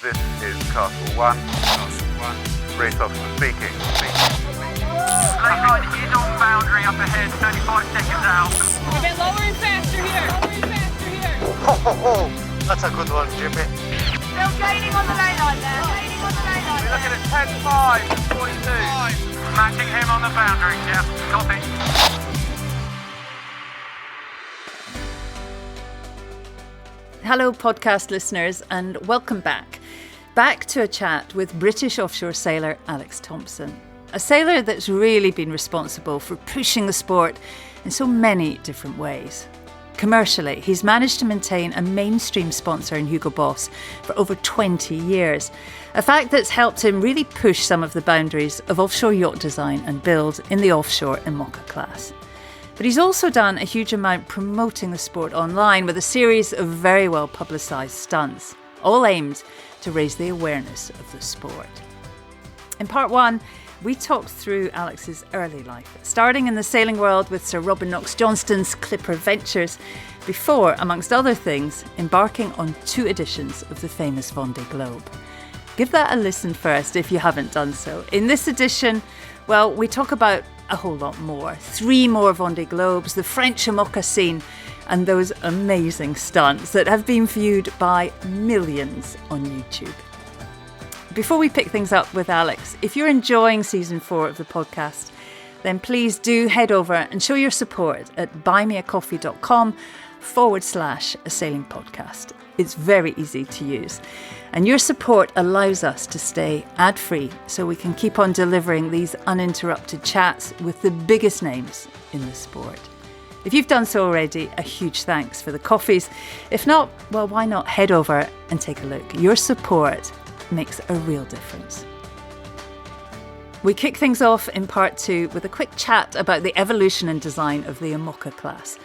This is Castle 1. Race officer speaking. Lane line is on boundary up ahead, 35 seconds out. A bit lower and faster here. That's a good one, Jimmy. Still gaining on the lane line there. We're looking at 10-5 and 42. Matching him on the boundary, yeah. Copy. Hello, podcast listeners, and welcome back. Back to a chat with British offshore sailor Alex Thomson, a sailor that's really been responsible for pushing the sport in so many different ways. Commercially, he's managed to maintain a mainstream sponsor in Hugo Boss for over 20 years, a fact that's helped him really push some of the boundaries of offshore yacht design and build in the offshore IMOCA Class. But he's also done a huge amount promoting the sport online with a series of very well publicised stunts, all aimed to raise the awareness of the sport. In part one, we talked through Alex's early life, starting in the sailing world with Sir Robin Knox Johnston's Clipper Ventures, before, amongst other things, embarking on 2 editions of the famous Vendee Globe. Give that a listen first if you haven't done so. In this edition, well, we talk about a whole lot more. 3 more Vendee Globes, the French IMOCA scene, and those amazing stunts that have been viewed by millions on YouTube. Before we pick things up with Alex, if you're enjoying season 4 of the podcast, then please do head over and show your support at buymeacoffee.com/a sailing podcast. It's very easy to use. And your support allows us to stay ad-free so we can keep on delivering these uninterrupted chats with the biggest names in the sport. If you've done so already, a huge thanks for the coffees. If not, well, why not head over and take a look? Your support makes a real difference. We kick things off in part 2 with a quick chat about the evolution and design of the IMOCA Class,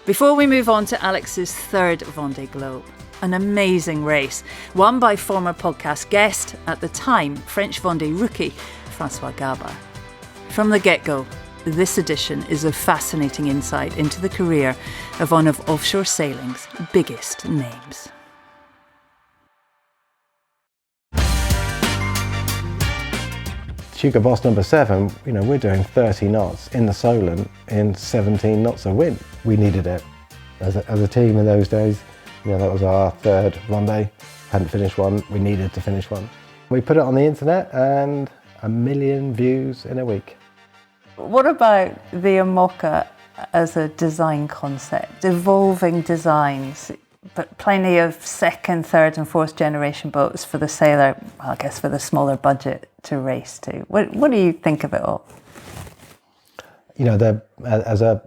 before we move on to Alex's 3rd Vendee Globe. An amazing race, won by former podcast guest, at the time French Vendee rookie, Francois Gabard. From the get-go, this edition is a fascinating insight into the career of one of offshore sailing's biggest names. Hugo Boss number 7, we're doing 30 knots in the Solent in 17 knots of wind. We needed it as a team in those days. That was our 3rd Vendee. Hadn't finished one, we needed to finish one. We put it on the internet and 1 million views in a week. What about the IMOCA as a design concept, evolving designs, but plenty of 2nd, 3rd and 4th generation boats for the sailor, well, I guess for the smaller budget to race to. What do you think of it all? As a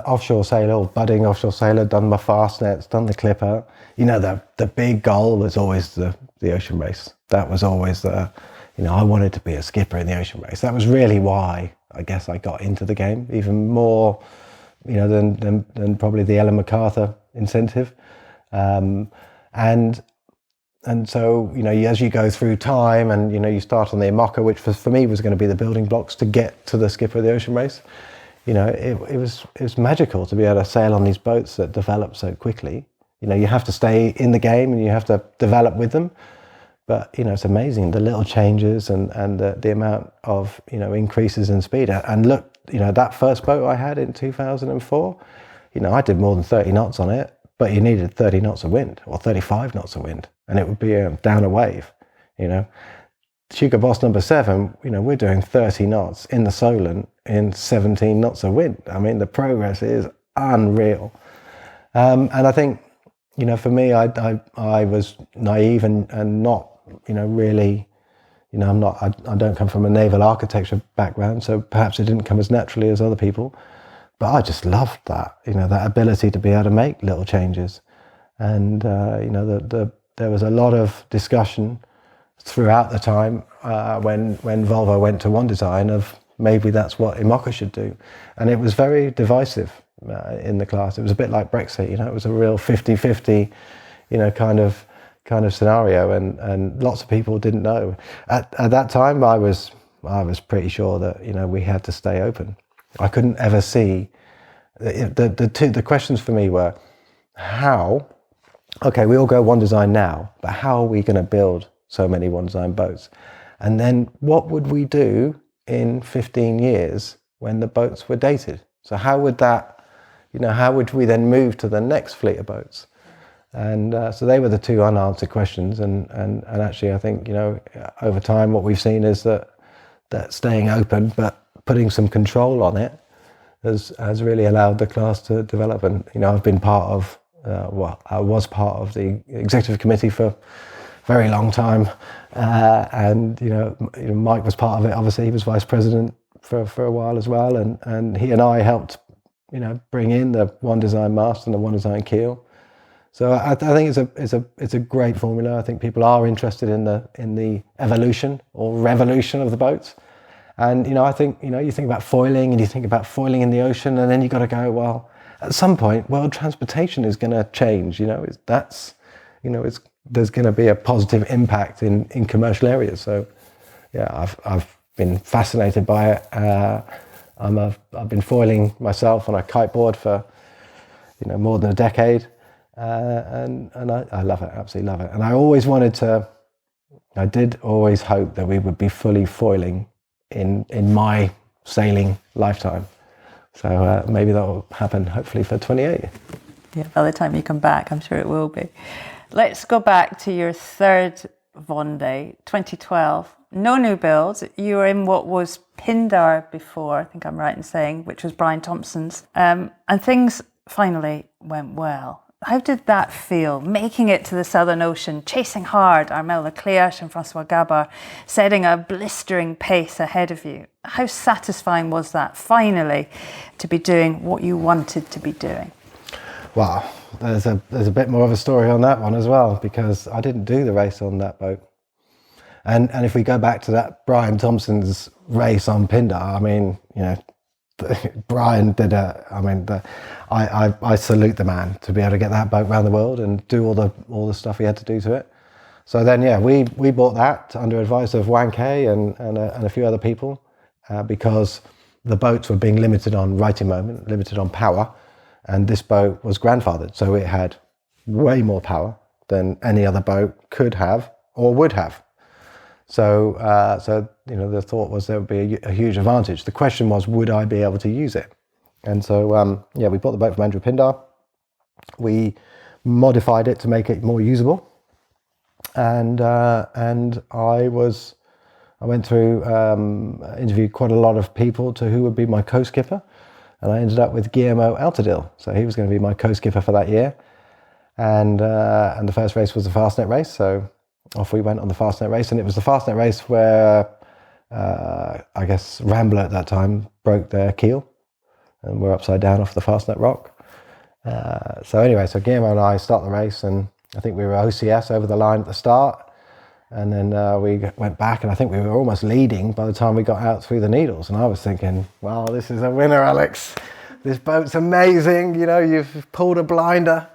offshore sailor, budding offshore sailor, done my fast nets, done the Clipper, the big goal was always the ocean race. That was always I wanted to be a skipper in the ocean race. That was really why I guess I got into the game, even more, than probably the Ellen MacArthur incentive. And so, as you go through time and, you start on the IMOCA, which for me was going to be the building blocks to get to the skipper of the ocean race, it was magical to be able to sail on these boats that develop so quickly. You have to stay in the game and you have to develop with them. But, it's amazing, the little changes and the amount of, increases in speed. And look, that first boat I had in 2004, I did more than 30 knots on it, but you needed 30 knots of wind or 35 knots of wind. And it would be down a wave, Hugo Boss number 7, we're doing 30 knots in the Solent in 17 knots of wind. I mean, the progress is unreal. And I think, for me, I was naive and not, really, I don't come from a naval architecture background, so perhaps it didn't come as naturally as other people. But I just loved that, that ability to be able to make little changes. And, there was a lot of discussion throughout the time when Volvo went to one design of maybe that's what IMOCA should do. And it was very divisive in the class. It was a bit like Brexit, it was a real 50-50, kind of scenario. And lots of people didn't know. At that time, I was pretty sure that, we had to stay open. I couldn't ever see, the questions for me were, how, okay, we all go one design now, but how are we going to build so many one design boats. And then what would we do in 15 years when the boats were dated? So how would that, how would we then move to the next fleet of boats? And so they were the two unanswered questions. And actually, I think, over time, what we've seen is that staying open, but putting some control on it has really allowed the class to develop. And, I've been part of, I was part of the executive committee for a very long time. And, Mike was part of it. Obviously, he was vice president for a while as well. And he and I helped, bring in the one design mast and the one design keel. So I think it's a great formula. I think people are interested in the evolution or revolution of the boats. And, I think, you think about foiling and you think about foiling in the ocean, and then you've got to go, well, at some point, world transportation is going to change, there's going to be a positive impact in commercial areas. So, yeah, I've been fascinated by it. I've been foiling myself on a kiteboard for, more than a decade. And I love it, absolutely love it. And I did always hope that we would be fully foiling in my sailing lifetime. So maybe that will happen hopefully for 28. Yeah, by the time you come back, I'm sure it will be. Let's go back to your third Vendee, 2012. No new builds. You were in what was Pindar before, I think I'm right in saying, which was Brian Thompson's. And things finally went well. How did that feel, making it to the Southern Ocean, chasing hard Armel Leclerc and Francois Gabard, setting a blistering pace ahead of you? How satisfying was that, finally, to be doing what you wanted to be doing? Well, there's a bit more of a story on that one as well, because I didn't do the race on that boat. And if we go back to that Brian Thompson's race on Pindar, I mean, Brian did I salute the man to be able to get that boat around the world and do all the stuff he had to do to it. So then, yeah, we bought that under advice of Wang Kei and a few other people because the boats were being limited on righting moment, limited on power, and this boat was grandfathered, so it had way more power than any other boat could have or would have. So the thought was there would be a huge advantage. The question was, would I be able to use it? And so, we bought the boat from Andrew Pindar. We modified it to make it more usable. And I went through, interviewed quite a lot of people to who would be my co-skipper. And I ended up with Guillermo Altadil. So he was going to be my co-skipper for that year. And the first race was the Fastnet race. So off we went on the Fastnet race, and it was the Fastnet race where I guess Rambler at that time broke their keel and we're upside down off the Fastnet rock. So Guillermo and I start the race, and I think we were OCS over the line at the start, and then we went back, and I think we were almost leading by the time we got out through the Needles. And I was thinking, wow, this is a winner, Alex. This boat's amazing. You've pulled a blinder.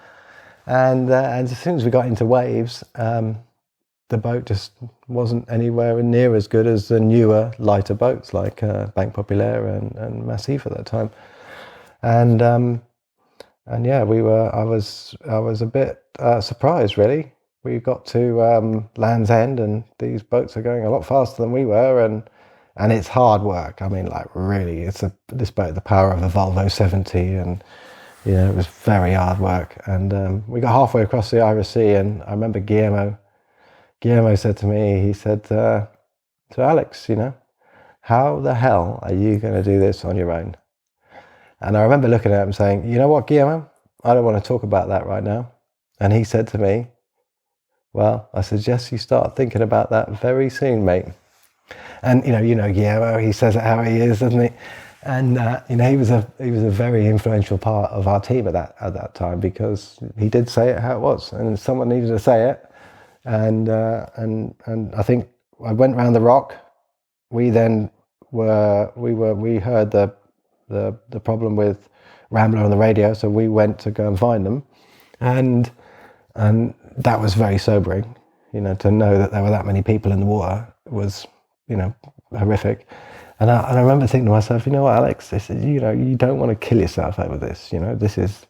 And as soon as we got into waves, the boat just wasn't anywhere near as good as the newer, lighter boats like Banque Populaire and Massif at that time. And I was a bit surprised, really. We got to Land's End, and these boats are going a lot faster than we were, and it's hard work. I mean, like, really, this boat, the power of a Volvo 70, and it was very hard work. And we got halfway across the Irish Sea, and I remember Guillermo said to me, he said, so Alex, how the hell are you going to do this on your own? And I remember looking at him saying, you know what, Guillermo, I don't want to talk about that right now. And he said to me, well, I suggest you start thinking about that very soon, mate. And, Guillermo, he says it how he is, doesn't he? And, he was a very influential part of our team at that time, because he did say it how it was, and someone needed to say it. And I think I went round the rock. We then we heard the problem with Rambler on the radio, so we went to go and find them, and that was very sobering. To know that there were that many people in the water was horrific. And I remember thinking to myself, you know what, Alex, this is, you don't want to kill yourself over this. This is,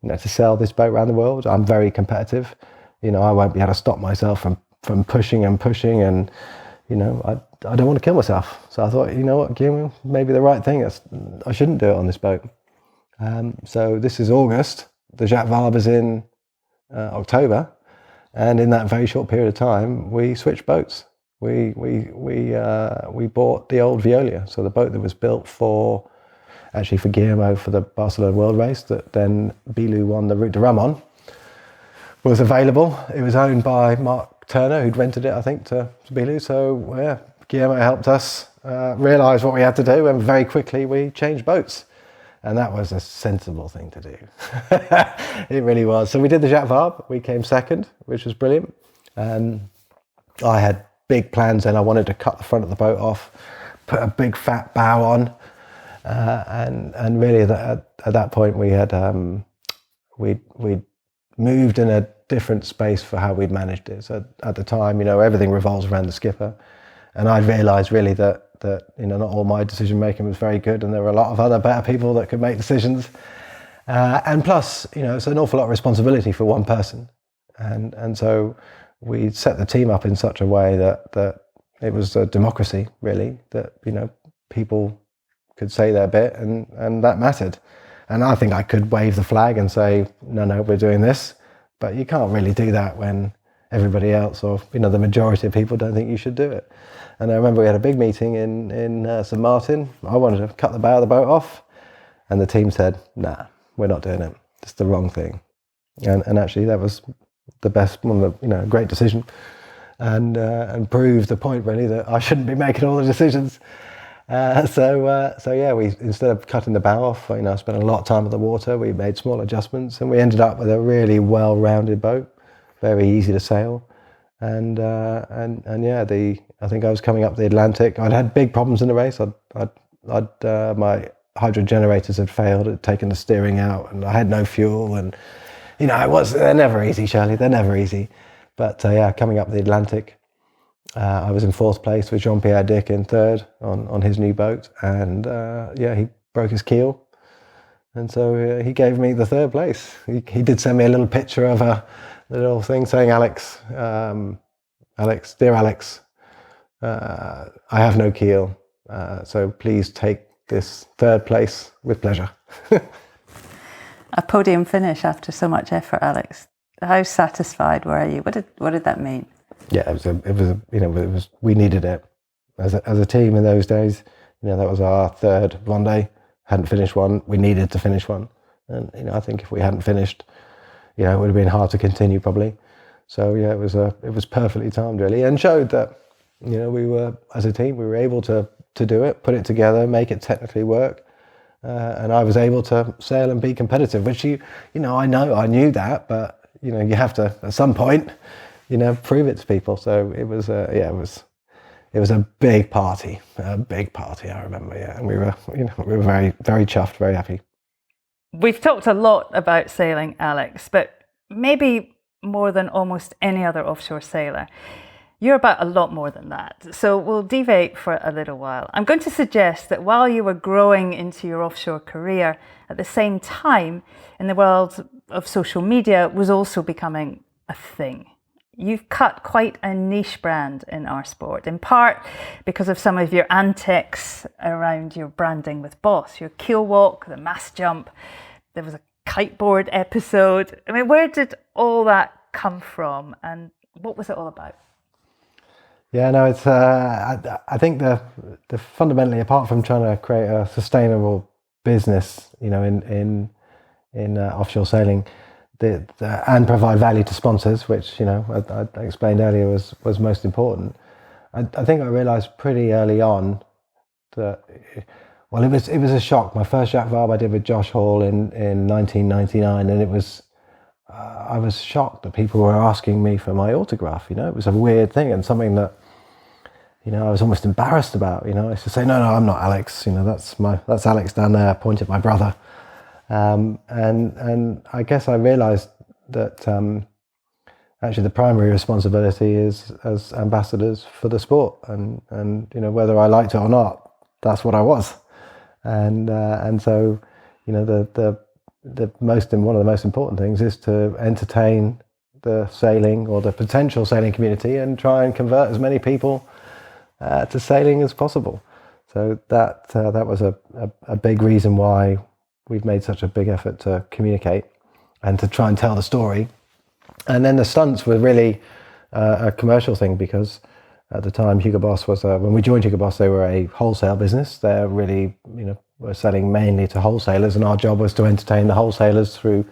to sell this boat around the world. I'm very competitive. I won't be able to stop myself from from pushing and pushing, and you know, I don't want to kill myself. So I thought, you know what, Guillaume, maybe the right thing. I shouldn't do it on this boat. So this is August. The Jacques Vabre is in October, and in that very short period of time, we switched boats. We bought the old Veolia, so the boat that was built for Guillermo for the Barcelona World Race that then Bilou won the Route de Ramon, was available. It was owned by Mark Turner, who'd rented it, I think, to Bilou. So yeah, Guillermo helped us realise what we had to do, and very quickly we changed boats. And that was a sensible thing to do. It really was. So we did the Jacques Vabre. We came second, which was brilliant. I had big plans then. I wanted to cut the front of the boat off, put a big fat bow on, and really at that point we had we'd moved in a different space for how we'd managed it. So at the time, you know, everything revolves around the skipper, and I'd realised really that you know, not all my decision making was very good, and there were a lot of other better people that could make decisions. And plus, you know, it's an awful lot of responsibility for one person, and so we set the team up in such a way that it was a democracy, really, that, you know, people could say their bit, and that mattered. And I think I could wave the flag and say, no, we're doing this, but you can't really do that when everybody else, or, you know, the majority of people don't think you should do it. And I remember we had a big meeting in St Martin. I wanted to cut the bow of the boat off, and the team said, nah, we're not doing it. It's the wrong thing. And actually that was the best one, you know, great decision, and proved the point really that I shouldn't be making all the decisions. So yeah, we, instead of cutting the bow off, you know, I spent a lot of time on the water. We made small adjustments, and we ended up with a really well-rounded boat, very easy to sail. And yeah, I think I was coming up the Atlantic. I'd had big problems in the race. My hydro generators had failed. Had taken the steering out, and I had no fuel. And you know, they're never easy, Shirley. They're never easy. But yeah, coming up the Atlantic, I was in 4th place with Jean-Pierre Dick in 3rd on his new boat, and yeah, he broke his keel, and so he gave me the 3rd place. He did send me a little picture of a little thing saying, Alex, dear Alex, I have no keel, so please take this 3rd place with pleasure. A podium finish after so much effort, Alex. How satisfied were you? What did that mean? Yeah, it was we needed it as a team in those days. You know, that was our 3rd Vendee. Hadn't finished one. We needed to finish one, and you know, I think if we hadn't finished, you know, it would have been hard to continue probably. So yeah, it was perfectly timed really, and showed that, you know, we were, as a team, we were able to do it, put it together, make it technically work, and I was able to sail and be competitive. Which I knew that, but you know, you have to at some point, you know, prove it to people. So it was it was a big party. I remember, yeah, and we were very, very chuffed, very happy. We've talked a lot about sailing, Alex, but maybe more than almost any other offshore sailor, you're about a lot more than that. So we'll deviate for a little while. I'm going to suggest that while you were growing into your offshore career, at the same time, in the world of social media was also becoming a thing. You've cut quite a niche brand in our sport, in part because of some of your antics around your branding with Boss, your keel walk, the mast jump. There was a kiteboard episode. I mean, where did all that come from, and what was it all about? Yeah, no, it's. I think the fundamentally, apart from trying to create a sustainable business, you know, in offshore sailing, and provide value to sponsors, which, you know, I explained earlier was most important. I think I realised pretty early on that, well, it was a shock. My first Jacques Vabre I did with Josh Hall in 1999, and it was. I was shocked that people were asking me for my autograph. You know, it was a weird thing, and something that, you know, I was almost embarrassed about. You know, I used to say, no, I'm not Alex. You know, that's Alex down there. I point at my brother. And I guess I realised that actually the primary responsibility is as ambassadors for the sport, and you know, whether I liked it or not, that's what I was. And so, you know, one of the most important things is to entertain the sailing or the potential sailing community and try and convert as many people to sailing as possible. So that was a big reason why we've made such a big effort to communicate and to try and tell the story. And then the stunts were really a commercial thing, because at the time Hugo Boss was when we joined Hugo Boss, they were a wholesale business. They're really, were selling mainly to wholesalers, and our job was to entertain the wholesalers through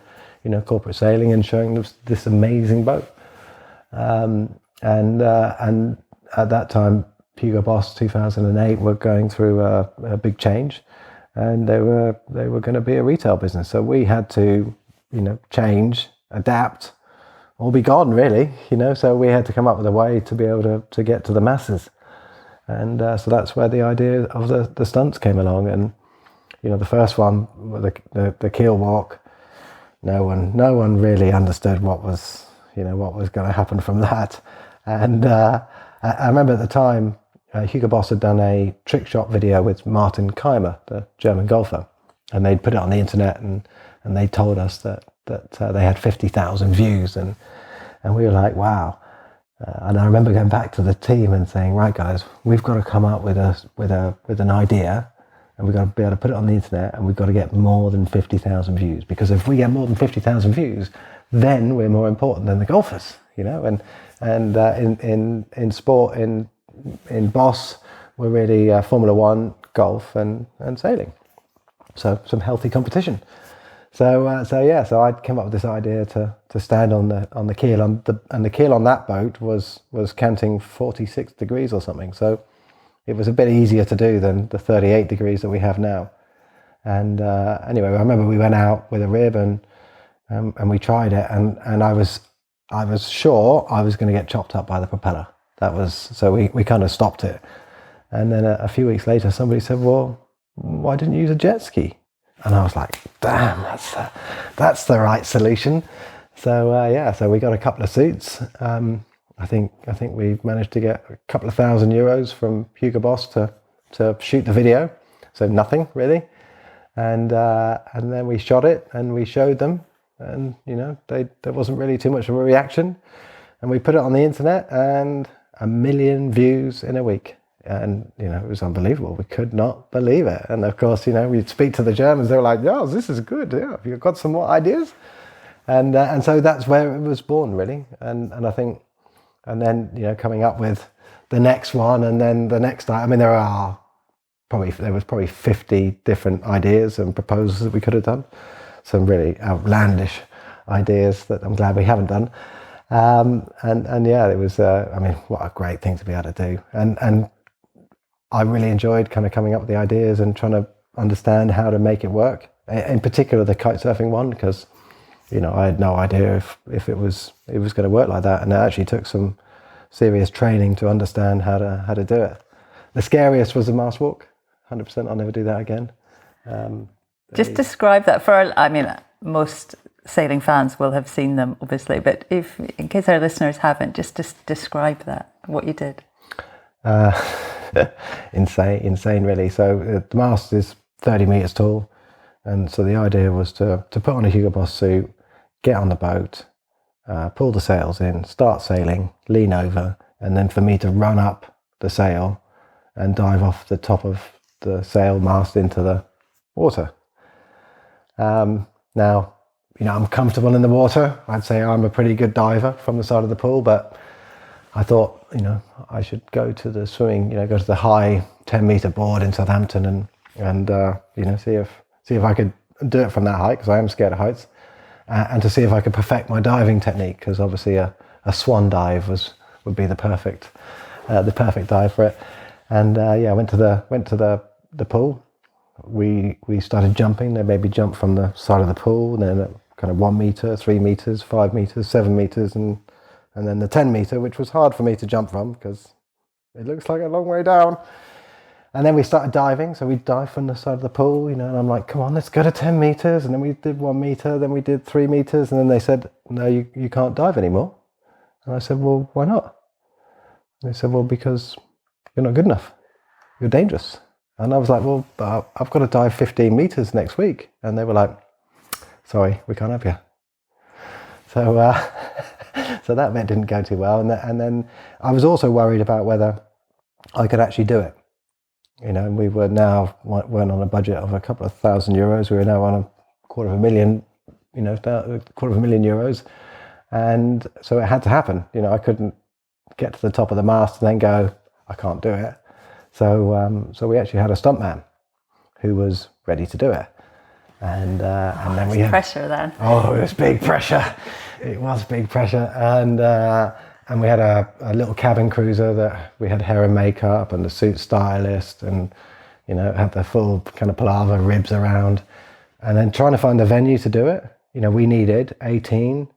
corporate sailing and showing them this amazing boat. And at that time, Hugo Boss 2008 were going through a big change, and they were going to be a retail business. So we had to change, adapt, or be gone, really. So we had to come up with a way to be able to get to the masses. And so that's where the idea of the stunts came along. And the first one, the keel walk, no one really understood what was going to happen from that. And I remember at the time, Hugo Boss had done a trick shot video with Martin Keimer, the German golfer, and they'd put it on the internet, and they told us that they had 50,000 views, and we were like, wow. And I remember going back to the team and saying, right guys, we've got to come up with an idea, and we've got to be able to put it on the internet, and we've got to get more than 50,000 views, because if we get more than 50,000 views, then we're more important than the golfers, and in sport, in Boss, we're really Formula One, golf, and sailing. So some healthy competition. So I'd come up with this idea to stand on the keel, and the keel on that boat was canting 46 degrees or something. So it was a bit easier to do than the 38 degrees that we have now. And anyway, I remember we went out with a rib and we tried it, and I was sure I was going to get chopped up by the propeller. So we kind of stopped it. And then a few weeks later, somebody said, well, why didn't you use a jet ski? And I was like, damn, that's the right solution. So so we got a couple of suits. I think we managed to get a couple of €1,000 from Hugo Boss to shoot the video. So nothing really. And then we shot it and we showed them, and there wasn't really too much of a reaction. And we put it on the internet, and 1 million views in a week. And it was unbelievable. We could not believe it. And of course, we'd speak to the Germans. They were like, "Yeah, this is good. Yeah, you've got some more ideas." And so that's where it was born, really. And I think, and then coming up with the next one, and then the next. I mean, there was probably 50 different ideas and proposals that we could have done. Some really outlandish ideas that I'm glad we haven't done. And yeah, it was. What a great thing to be able to do. And I really enjoyed kind of coming up with the ideas and trying to understand how to make it work. In particular, the kite surfing one, because I had no idea if it was going to work like that, and it actually took some serious training to understand how to do it. The scariest was the mast walk. 100%, I'll never do that again. Just describe that most sailing fans will have seen them, obviously, but in case our listeners haven't, just describe that, what you did. Insane, really. So the mast is 30 meters tall, and so the idea was to put on a Hugo Boss suit, get on the boat, pull the sails in, start sailing, lean over, and then for me to run up the sail and dive off the top of the sail mast into the water. Now, I'm comfortable in the water. I'd say I'm a pretty good diver from the side of the pool, but I thought, I should go to the swimming, go to the high 10-meter board in Southampton and see if I could do it from that height, because I am scared of heights, and to see if I could perfect my diving technique, because obviously a swan dive would be the perfect dive for it. And I went to the pool. We started jumping. They made me jump from the side of the pool, and then kind of 1 meter, 3 meters, 5 meters, 7 meters, and then the 10 meter, which was hard for me to jump from because it looks like a long way down. And then we started diving. So we dived from the side of the pool, and I'm like, come on, let's go to 10 meters. And then we did 1 meter, then we did 3 meters. And then they said, no, you can't dive anymore. And I said, well, why not? And they said, well, because you're not good enough. You're dangerous. And I was like, well, I've got to dive 15 meters next week. And they were like, sorry, we can't have you. So So that bit didn't go too well. And then I was also worried about whether I could actually do it. You know, we weren't on a budget of a couple of €1,000. We were now on €250,000, €250,000. And so it had to happen. You know, I couldn't get to the top of the mast and then go, I can't do it. So we actually had a stuntman who was ready to do it. And then we had pressure then. Oh, it was big pressure. It was big pressure. And we had a little cabin cruiser that we had hair and makeup and a suit stylist and, you know, had the full kind of palaver ribs around. And then trying to find a venue to do it, you know, we needed 18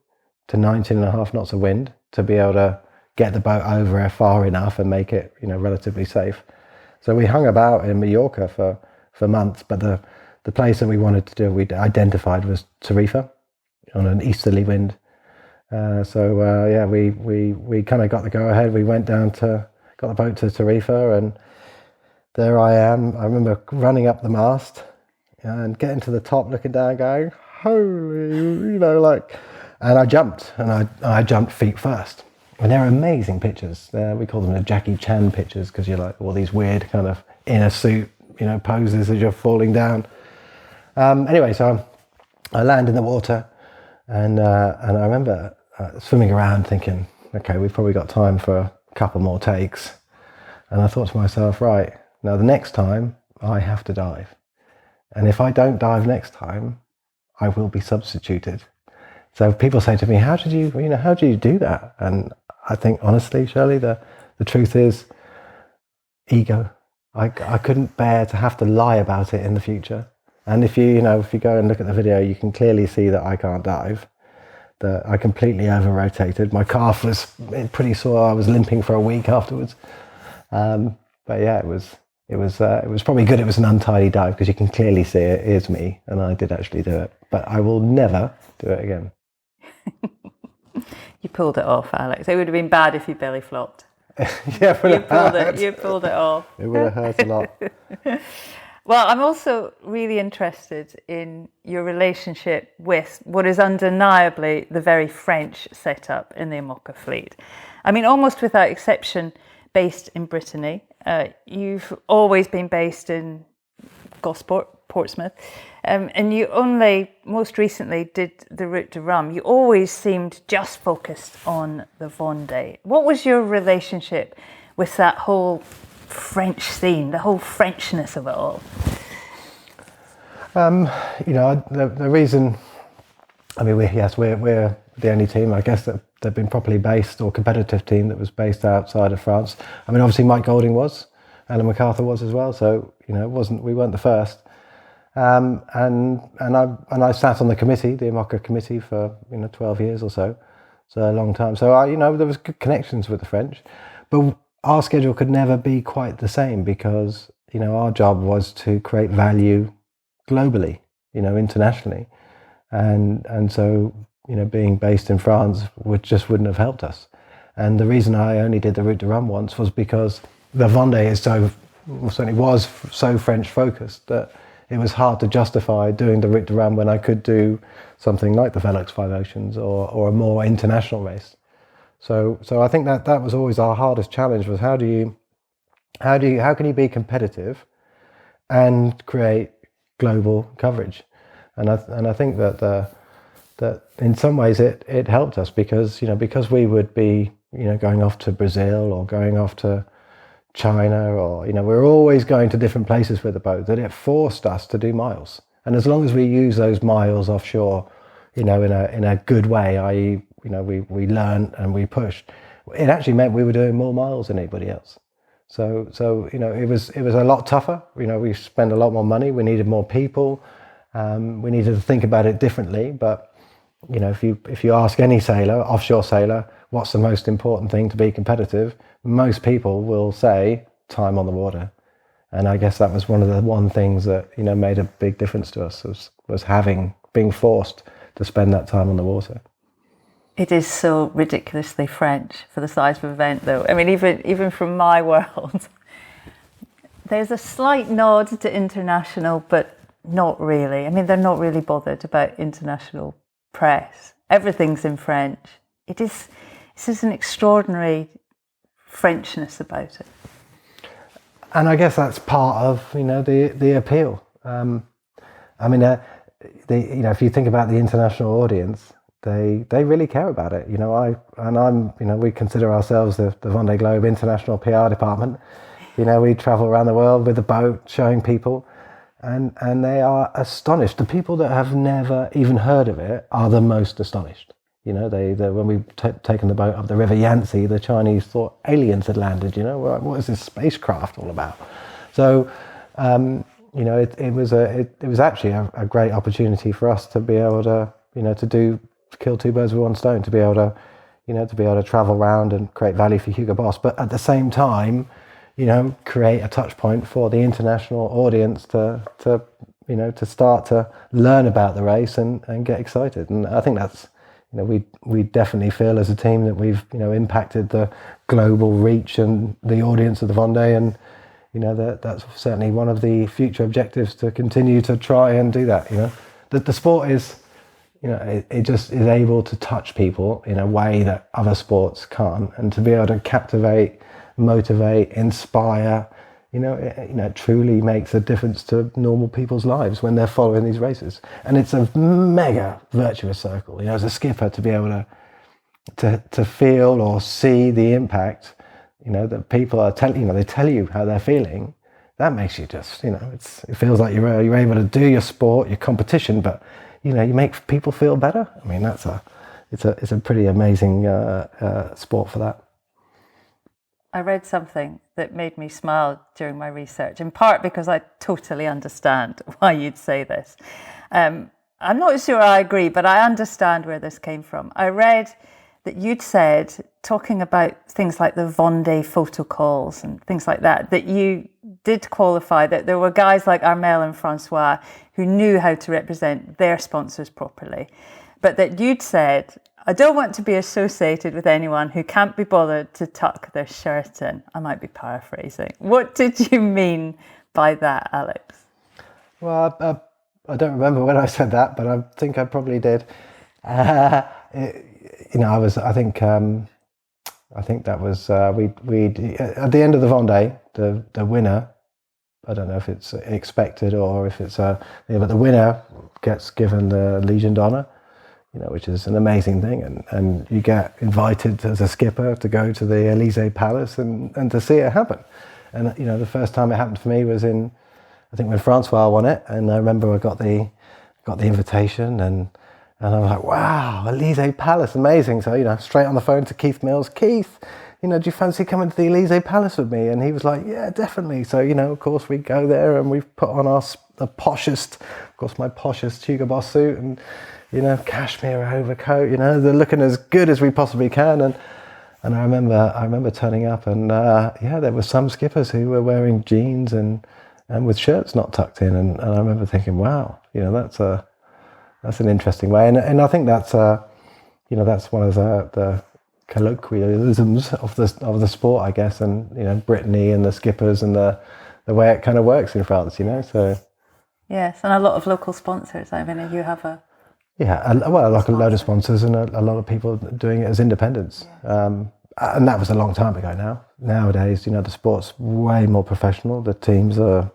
to 19.5 knots of wind to be able to get the boat over far enough and make it, you know, relatively safe. So we hung about in Mallorca for months, but the place that we wanted to do, we identified was Tarifa on an easterly wind. We kind of got the go ahead. We went down got the boat to Tarifa, and there I am. I remember running up the mast and getting to the top, looking down, going, holy, you know, like, and I jumped, and I jumped feet first. And they're amazing pictures. We call them the Jackie Chan pictures because you're like all these weird kind of inner suit, you know, poses as you're falling down. Anyway, so I land in the water, and I remember swimming around thinking, okay, we've probably got time for a couple more takes. And I thought to myself, right, now the next time I have to dive. And if I don't dive next time, I will be substituted. So people say to me, how do you do that? And I think, honestly, Shirley, the truth is ego. I couldn't bear to have to lie about it in the future. And if you go and look at the video, you can clearly see that I can't dive, that I completely over-rotated. My calf was pretty sore. I was limping for a week afterwards. But yeah, it was probably good it was an untidy dive because you can clearly see it is me, and I did actually do it. But I will never do it again. You pulled it off, Alex. It would have been bad if you belly flopped. Yeah, you pulled it off. It would have hurt a lot. Well, I'm also really interested in your relationship with what is undeniably the very French setup in the IMOCA fleet. I mean, almost without exception, based in Brittany. You've always been based in Gosport, Portsmouth, and you only most recently did the route to Rum. You always seemed just focused on the Vendee. What was your relationship with that whole French scene, the whole Frenchness of it all? The reason, I mean, we're the only team, I guess, that they've been properly based, or competitive team that was based outside of France. I mean, obviously Mike Golding was, Alan MacArthur was as well, so we weren't the first. And I sat on the committee, the IMOCA committee, for 12 years or so a long time. So there was good connections with the French, but our schedule could never be quite the same because our job was to create value globally, internationally, and so being based in France wouldn't have helped us. And the reason I only did the route to Rum once was because the Vendee certainly was so French focused that it was hard to justify doing the route to Rum when I could do something like the Velux Five Oceans or a more international race. So I think that was always our hardest challenge, was how can you be competitive and create global coverage? And I think that in some ways it helped us because we would be going off to Brazil or going off to China, or we're always going to different places with the boat, that it forced us to do miles. And as long as we use those miles offshore in a good way, i.e. we learned and we pushed, it actually meant we were doing more miles than anybody else. So it was a lot tougher. We spent a lot more money, we needed more people, we needed to think about it differently. But if you ask any sailor, offshore sailor, what's the most important thing to be competitive, most people will say time on the water. And I guess that was one of the things that made a big difference to us, was being forced to spend that time on the water. It is so ridiculously French for the size of an event, though. I mean, even from my world, there's a slight nod to international, but not really. I mean, they're not really bothered about international press. Everything's in French. It is There's an extraordinary Frenchness about it. And I guess that's part of, the appeal. If you think about the international audience, they really care about it. We consider ourselves the Vendee Globe International PR department. We travel around the world with the boat, showing people, and they are astonished. The people that have never even heard of it are the most astonished. When we've taken the boat up the River Yangtze, the Chinese thought aliens had landed. What is this spacecraft all about? So, it was actually a great opportunity for us to be able to, to kill two birds with one stone, to be able to travel around and create value for Hugo Boss, but at the same time, create a touch point for the international audience to start to learn about the race and get excited. And I think that's, we definitely feel as a team that we've, impacted the global reach and the audience of the Vendee, and, that's certainly one of the future objectives, to continue to try and do that. That the sport is, it just is able to touch people in a way that other sports can't, and to be able to captivate, motivate, inspire, it truly makes a difference to normal people's lives when they're following these races. And it's a mega virtuous circle. As a skipper, to be able to feel or see the impact, that people are telling, they tell you how they're feeling. That makes you just, it feels like you're able to do your sport, your competition, but you make people feel better. I mean, it's a pretty amazing sport for that. I read something that made me smile during my research, in part because I totally understand why you'd say this. I'm not sure I agree, but I understand where this came from. I read that you'd said, talking about things like the Vendee photo calls and things like that, that you did qualify that there were guys like Armel and Francois who knew how to represent their sponsors properly, but that you'd said, I don't want to be associated with anyone who can't be bothered to tuck their shirt in. I might be paraphrasing. What did you mean by that, Alex? Well, I don't remember when I said that, but I think I probably did. I think that was we at the end of the Vendee, the winner. I don't know if it's expected or if it's but the winner gets given the Legion d'Honneur. Which is an amazing thing, and you get invited as a skipper to go to the Elysee Palace and to see it happen. And the first time it happened for me was I think when Francois won it, and I remember I got the invitation, and I was like, wow, Elysee Palace, amazing. So straight on the phone to Keith Mills. Keith, do you fancy coming to the Elysee Palace with me? And he was like, yeah, definitely. So of course we go there, and we've put on the poshest, of course, my poshest Hugo Boss suit, and cashmere overcoat, they're looking as good as we possibly can. And I remember turning up, and there were some skippers who were wearing jeans and with shirts not tucked in. And I remember thinking, wow, that's an interesting way. And I think that's that's one of the colloquialisms of the sport, I guess. And Brittany and the skippers and the way it kind of works in France, so. Yes, and a lot of local sponsors. I mean, you have a like a load of sponsors and a lot of people doing it as independents. And that was a long time ago now. Nowadays, the sport's way more professional. The teams are,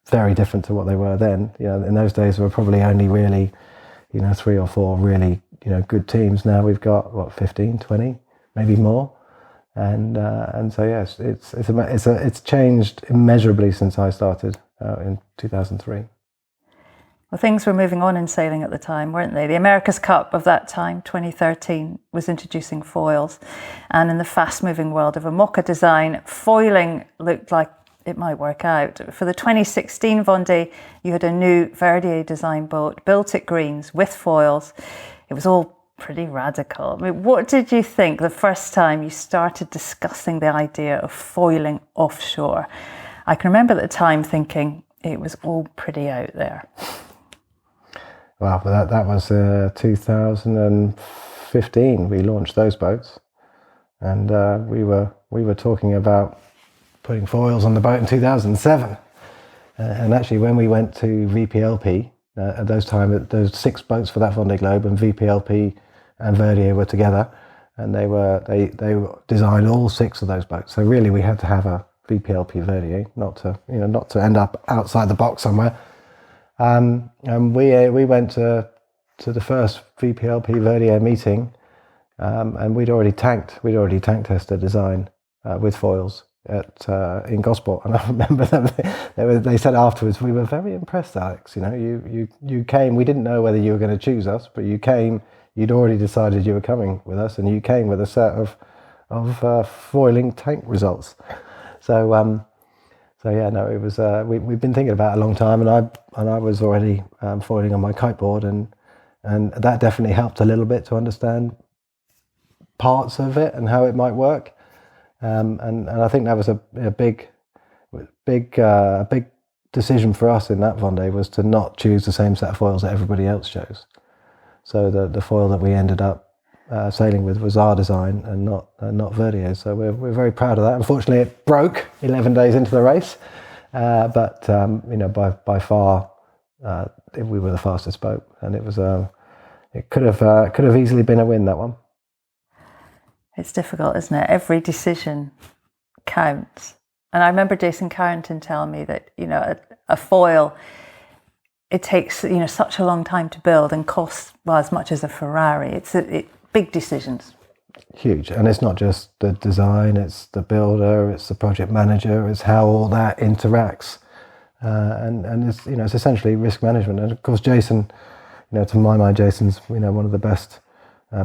very different to what they were then. In those days, there were probably only really, 3 or 4 really, good teams. Now we've got, 15, 20, maybe more. And so, yes, it's changed immeasurably since I started in 2003. Well, things were moving on in sailing at the time, weren't they? The America's Cup of that time, 2013, was introducing foils. And in the fast-moving world of IMOCA design, foiling looked like it might work out. For the 2016 Vendee, you had a new Verdier design boat, built at Greens, with foils. It was all pretty radical. I mean, what did you think the first time you started discussing the idea of foiling offshore? I can remember at the time thinking it was all pretty out there. Wow, but that was 2015. We launched those boats, and we were talking about putting foils on the boat in 2007. And actually, when we went to VPLP at those 6 boats for that Vendee Globe, and VPLP and Verdier were together, and they designed all 6 of those boats. So really, we had to have a VPLP Vendee, not to end up outside the box somewhere. And we went to the first VPLP Vendee meeting, and we'd already tank tested design with foils in Gosport. And I remember them. They said afterwards, "We were very impressed, Alex. You came. We didn't know whether you were going to choose us, but you came. You'd already decided you were coming with us, and you came with a set of foiling tank results." So yeah, no, it was. We've been thinking about it a long time, and I was already foiling on my kiteboard, and that definitely helped a little bit to understand parts of it and how it might work. And I think that was a big decision for us in that Vendee, was to not choose the same set of foils that everybody else chose. So the foil that we ended up sailing with was our design and not Verdee's. So we're very proud of that. Unfortunately, it broke 11 days into the race, but by far we were the fastest boat, and it was it could have easily been a win, that one. It's difficult, isn't it? Every decision counts. And I remember Jason Carrington telling me that, a foil, it takes, such a long time to build and costs, as much as a Ferrari. It's big decisions. Huge. And it's not just the design, it's the builder, it's the project manager, it's how all that interacts. And it's, it's essentially risk management. And of course, Jason, to my mind, Jason's, one of the best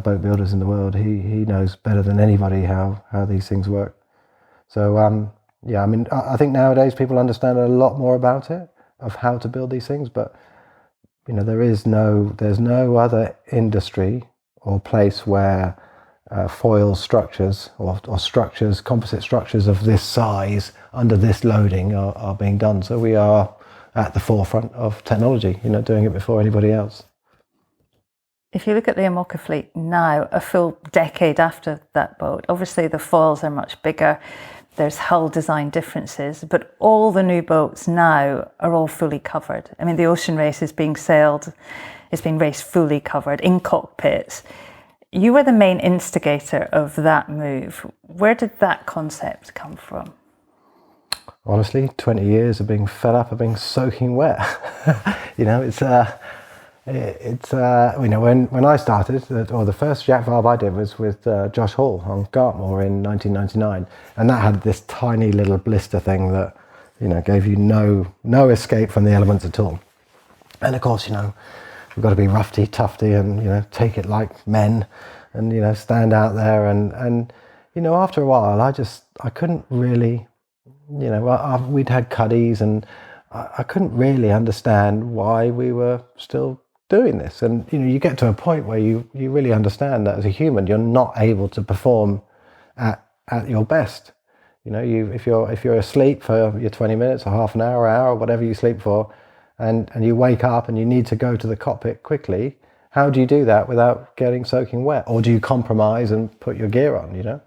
boat builders in the world. He knows better than anybody how these things work. So I think nowadays people understand a lot more about it, of how to build these things, but there's no other industry or place where foil structures or structures, composite structures of this size under this loading are being done. So we are at the forefront of technology, doing it before anybody else. If you look at the IMOCA fleet now, a full decade after that boat, obviously the foils are much bigger, there's hull design differences, but all the new boats now are all fully covered. I mean, the Ocean Race is being raced fully covered in cockpits. You were the main instigator of that move. Where did that concept come from? Honestly, 20 years of being fed up of being soaking wet. When I started, or the first Jacques Vabre I did was with Josh Hall on Gartmore in 1999, and that had this tiny little blister thing that gave you no escape from the elements at all. And of course, we've got to be roughy, tufty, and take it like men, and stand out there, and after a while, I couldn't really, we'd had cuddies, and I couldn't really understand why we were still doing this. And you get to a point where you really understand that as a human you're not able to perform at your best. If you're asleep for your 20 minutes or half an hour or whatever you sleep for, and you wake up and you need to go to the cockpit quickly, how do you do that without getting soaking wet? Or do you compromise and put your gear on?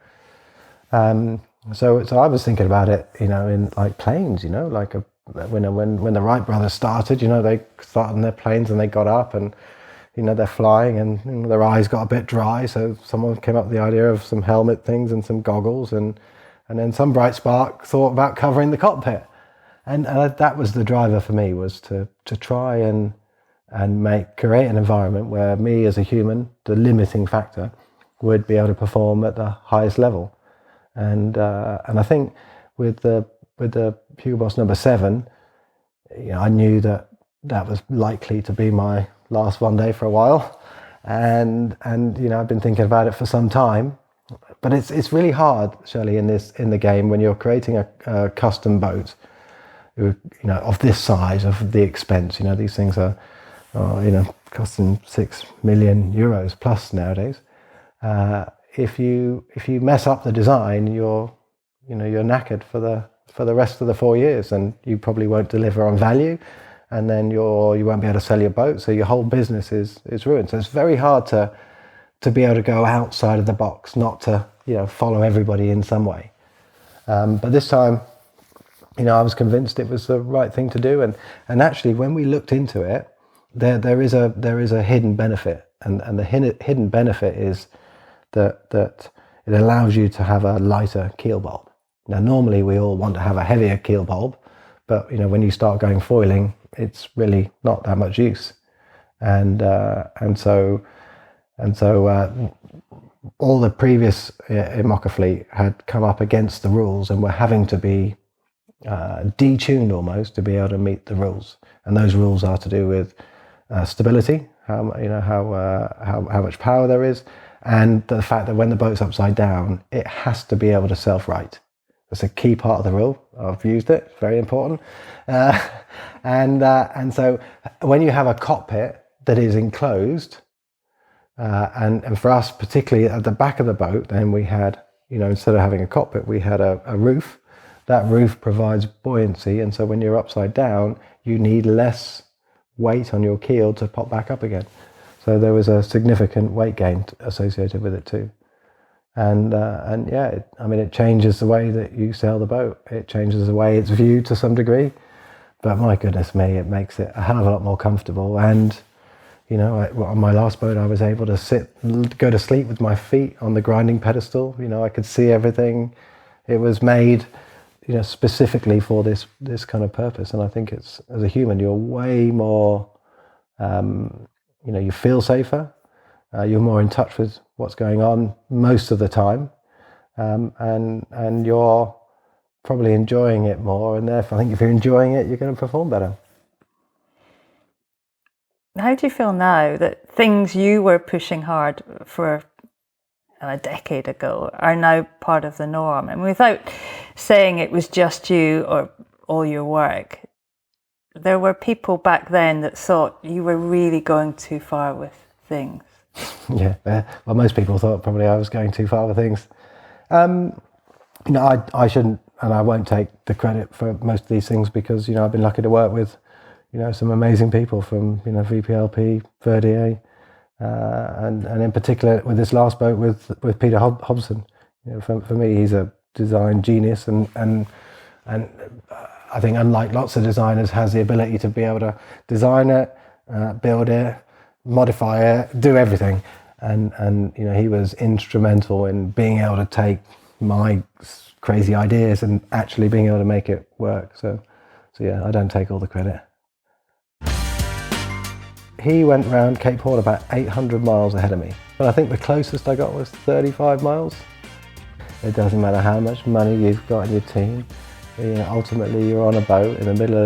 So I was thinking about it in like planes, like when the Wright brothers started, they started on their planes and they got up and, they're flying and their eyes got a bit dry. So someone came up with the idea of some helmet things and some goggles, and then some bright spark thought about covering the cockpit. And that was the driver for me, was to try and create an environment where me as a human, the limiting factor, would be able to perform at the highest level. And I think with the Hugo Boss number 7, I knew that was likely to be my last Vendee for a while, and I've been thinking about it for some time. But it's really hard, Shirley, in the game when you're creating a custom boat, of this size, of the expense. These things are costing 6 million euros plus nowadays. If you mess up the design, you're knackered for the rest of the 4 years, and you probably won't deliver on value, and then you won't be able to sell your boat, so your whole business is ruined. So it's very hard to be able to go outside of the box, not to follow everybody in some way. But this time, I was convinced it was the right thing to do, and actually when we looked into it, there is a hidden benefit, and the hidden benefit is that it allows you to have a lighter keel bulb. Now, normally we all want to have a heavier keel bulb, but when you start going foiling, it's really not that much use. And so all the previous IMOCA fleet had come up against the rules and were having to be detuned almost to be able to meet the rules. And those rules are to do with stability, how much power there is, and the fact that when the boat's upside down, it has to be able to self-right. That's a key part of the rule. I've used it; it's very important. And so when you have a cockpit that is enclosed, and for us, particularly at the back of the boat, then we had, instead of having a cockpit, we had a roof. That roof provides buoyancy, and so when you're upside down, you need less weight on your keel to pop back up again. So there was a significant weight gain associated with it too. And yeah, it changes the way that you sail the boat. It changes the way it's viewed to some degree. But my goodness me, it makes it a hell of a lot more comfortable. And on my last boat, I was able to go to sleep with my feet on the grinding pedestal. I could see everything. It was made, specifically for this kind of purpose. And I think it's, as a human, you're way more, you feel safer. You're more in touch with what's going on most of the time, and you're probably enjoying it more. And therefore, I think if you're enjoying it, you're going to perform better. How do you feel now that things you were pushing hard for a decade ago are now part of the norm? And without saying it was just you or all your work, there were people back then that thought you were really going too far with things. Yeah, well, most people thought probably I was going too far with things. I shouldn't, and I won't take the credit for most of these things because I've been lucky to work with some amazing people from VPLP, Vendee, and in particular with this last boat with Peter Hobson. For me, he's a design genius, and I think unlike lots of designers, has the ability to be able to design it, build it, modify it, do everything. And he was instrumental in being able to take my crazy ideas and actually being able to make it work. So yeah, I don't take all the credit. He went round Cape Horn about 800 miles ahead of me, but I think the closest I got was 35 miles. It doesn't matter how much money you've got in your team. Ultimately, you're on a boat in the middle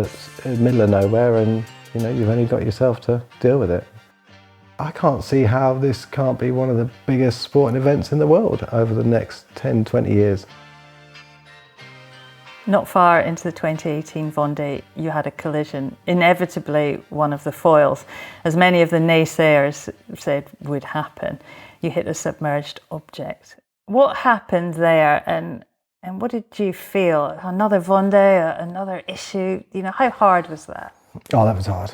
of nowhere, and you've only got yourself to deal with it. I can't see how this can't be one of the biggest sporting events in the world over the next 10, 20 years. Not far into the 2018 Vendee, you had a collision, inevitably one of the foils, as many of the naysayers said would happen. You hit a submerged object. What happened there, and what did you feel? Another Vendee, another issue? How hard was that? Oh, that was hard.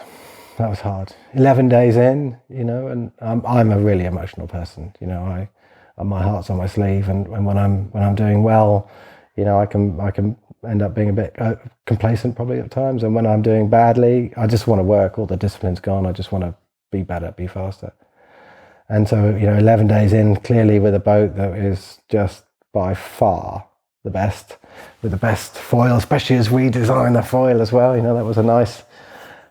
That was hard. 11 days in, and I'm a really emotional person. My heart's on my sleeve, and when I'm doing well, I can end up being a bit complacent probably at times. And when I'm doing badly, I just want to work. All the discipline's gone. I just want to be better, be faster. And so, 11 days in, clearly with a boat that is just by far the best, with the best foil, especially as we designed the foil as well. That was a nice,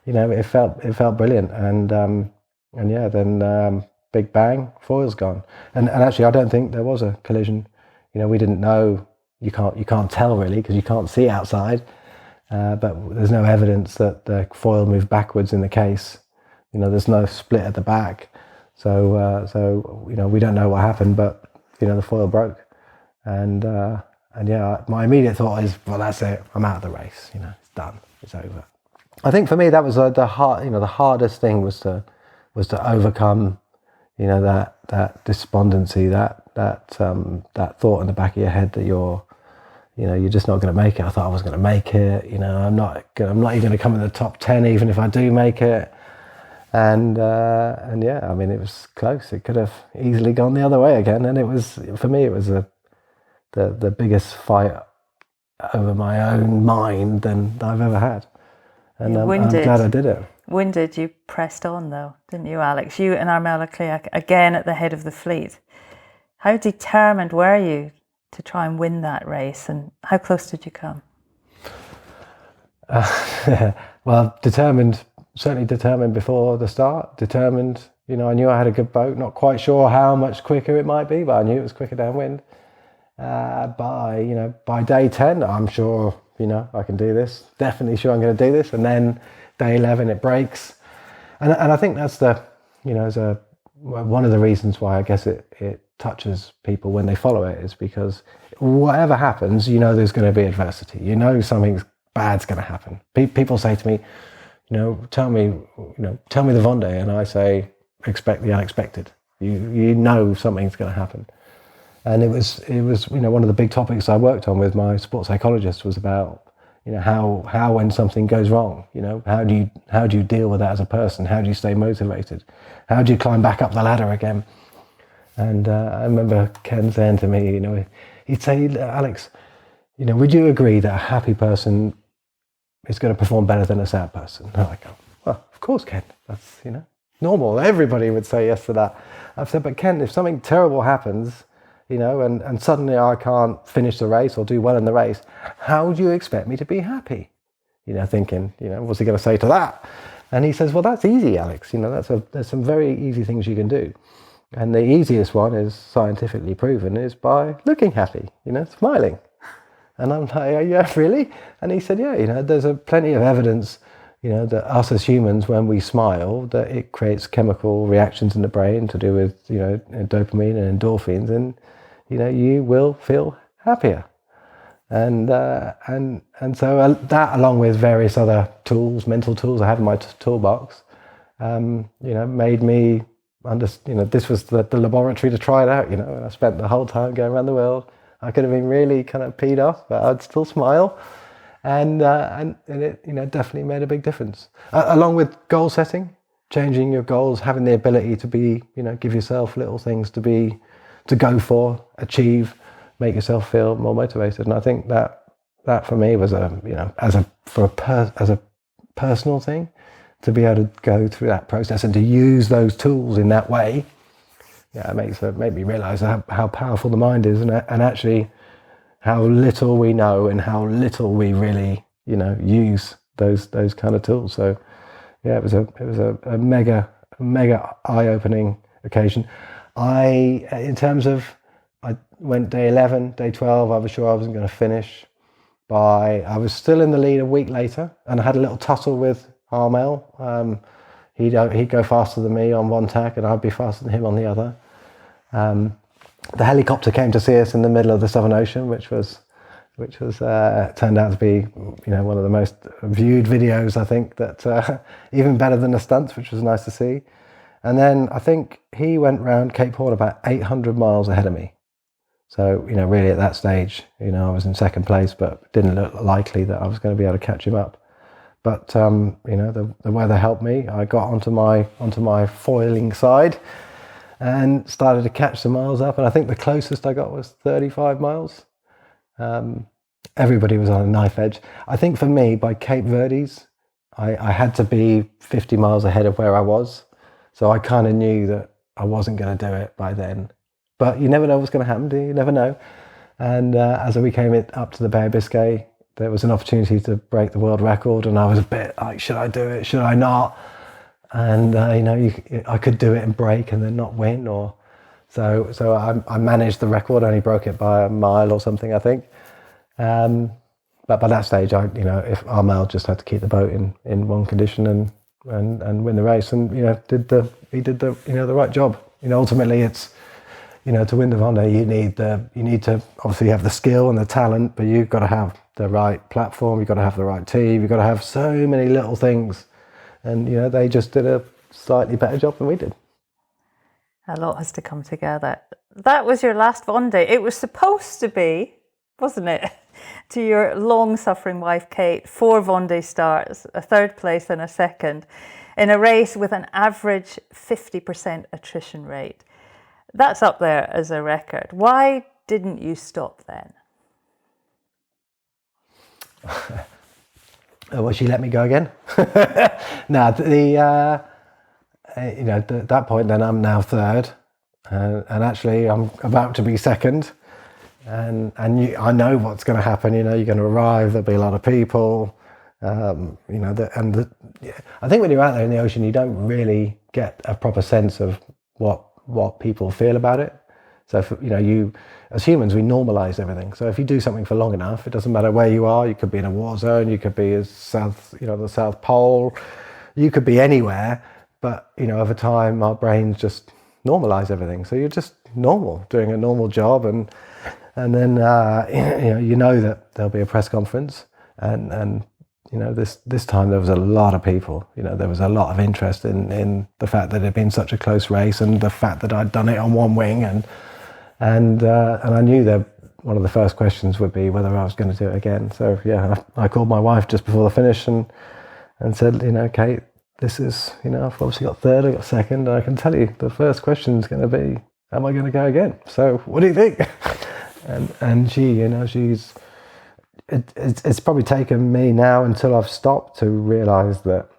it felt brilliant. And yeah, then big bang, foil's gone. And actually, I don't think there was a collision. We didn't know. You can't tell really because you can't see outside. But there's no evidence that the foil moved backwards in the case. There's no split at the back. So we don't know what happened, but the foil broke. And yeah, my immediate thought is, well, that's it. I'm out of the race. It's done. It's over. I think for me that was the hardest thing was to overcome, that despondency, that thought in the back of your head that you're just not going to make it. I thought I was going to make it. I'm not even going to come in the top 10, even if I do make it. And yeah, it was close. It could have easily gone the other way again. And it was, for me, it was the biggest fight over my own mind than I've ever had. And I'm glad I did it. Winded, you pressed on though, didn't you, Alex? You and Armella Clear again at the head of the fleet. How determined were you to try and win that race, and how close did you come? Well, certainly determined before the start. Determined, I knew I had a good boat. Not quite sure how much quicker it might be, but I knew it was quicker downwind. By day 10, I'm sure, I can do this. Definitely sure I'm going to do this. And then day 11, it breaks. And I think that's one of the reasons why I guess it touches people when they follow it, is because whatever happens, there's going to be adversity. Something bad's going to happen. People say to me, tell me the Vendee, and I say, expect the unexpected. Something's going to happen. And it was one of the big topics I worked on with my sports psychologist was about how when something goes wrong, how do you deal with that as a person? How do you stay motivated? How do you climb back up the ladder again? And I remember Ken saying to me, he'd say, Alex, would you agree that a happy person is going to perform better than a sad person? And I go, well, of course, Ken. That's normal. Everybody would say yes to that. I've said, but Ken, if something terrible happens, and suddenly I can't finish the race or do well in the race, how do you expect me to be happy? Thinking, what's he going to say to that? And he says, well, that's easy, Alex. There's some very easy things you can do. And the easiest one is scientifically proven is by looking happy, smiling. And I'm like, yeah, really? And he said, yeah, there's plenty of evidence, that us as humans, when we smile, that it creates chemical reactions in the brain to do with, dopamine and endorphins, and you will feel happier. And so that, along with various other tools, mental tools I had in my toolbox, made me understand, this was the laboratory to try it out, and I spent the whole time going around the world. I could have been really kind of peed off, but I'd still smile. And it, definitely made a big difference. Along with goal setting, changing your goals, having the ability to be, give yourself little things to go for, achieve, make yourself feel more motivated. And I think that for me was as a personal thing, to be able to go through that process and to use those tools in that way. Yeah, it made me realise how powerful the mind is, and actually how little we know and how little we really, use those kind of tools. So, yeah, it was a mega eye-opening occasion. In terms of, I went day 11, day 12. I was sure I wasn't going to finish. I was still in the lead a week later, and I had a little tussle with Harmel. He'd go faster than me on one tack, and I'd be faster than him on the other. The helicopter came to see us in the middle of the Southern Ocean, which turned out to be, one of the most viewed videos, I think, that even better than the stunts, which was nice to see. And then I think he went round Cape Horn about 800 miles ahead of me. So, really at that stage, I was in second place, but didn't look likely that I was going to be able to catch him up. But, the weather helped me. I got onto my foiling side and started to catch the miles up. And I think the closest I got was 35 miles. Everybody was on a knife edge. I think for me, by Cape Verdes, I had to be 50 miles ahead of where I was. So I kind of knew that I wasn't going to do it by then. But you never know what's going to happen, do you? You never know. And as we came up to the Bay of Biscay, there was an opportunity to break the world record, and I was a bit like, should I do it? Should I not? And I could do it and break and then not win, so I managed the record. I only broke it by a mile or something, I think. But by that stage, if Armel just had to keep the boat in one condition and win the race, and he did the right job. Ultimately, it's to win the Vendee, you need to obviously have the skill and the talent, but you've got to have the right platform, you've got to have the right team, you've got to have so many little things, and they just did a slightly better job than we did. A lot has to come together. That was your last Vendee. It was supposed to be, wasn't it, to your long-suffering wife Kate, 4 Vendee starts, a third place and a second, in a race with an average 50% attrition rate. That's up there as a record. Why didn't you stop then? Well, she let me go again. No, at that point then I'm now third. and actually I'm about to be second, and I know what's going to happen. You know, you're going to arrive. There'll be a lot of people. You know, I think when you're out there in the ocean, you don't really get a proper sense of what people feel about it. So, you know, you as humans, we normalize everything. So if you do something for long enough, it doesn't matter where you are. You could be in a war zone. You could be the South Pole. You could be anywhere. But, you know, over time, our brains just normalize everything. So you're just normal, doing a normal job. And then, you know that there'll be a press conference. And you know, this time there was a lot of people. You know, there was a lot of interest in the fact that it had been such a close race, and the fact that I'd done it on one wing, and I knew that one of the first questions would be whether I was going to do it again. So yeah, I called my wife just before the finish and said, you know, Kate, this is, you know, I've obviously got third, I got second, and I can tell you the first question is going to be, am I going to go again? So what do you think? and she, you know, it's probably taken me now until I've stopped to realise that,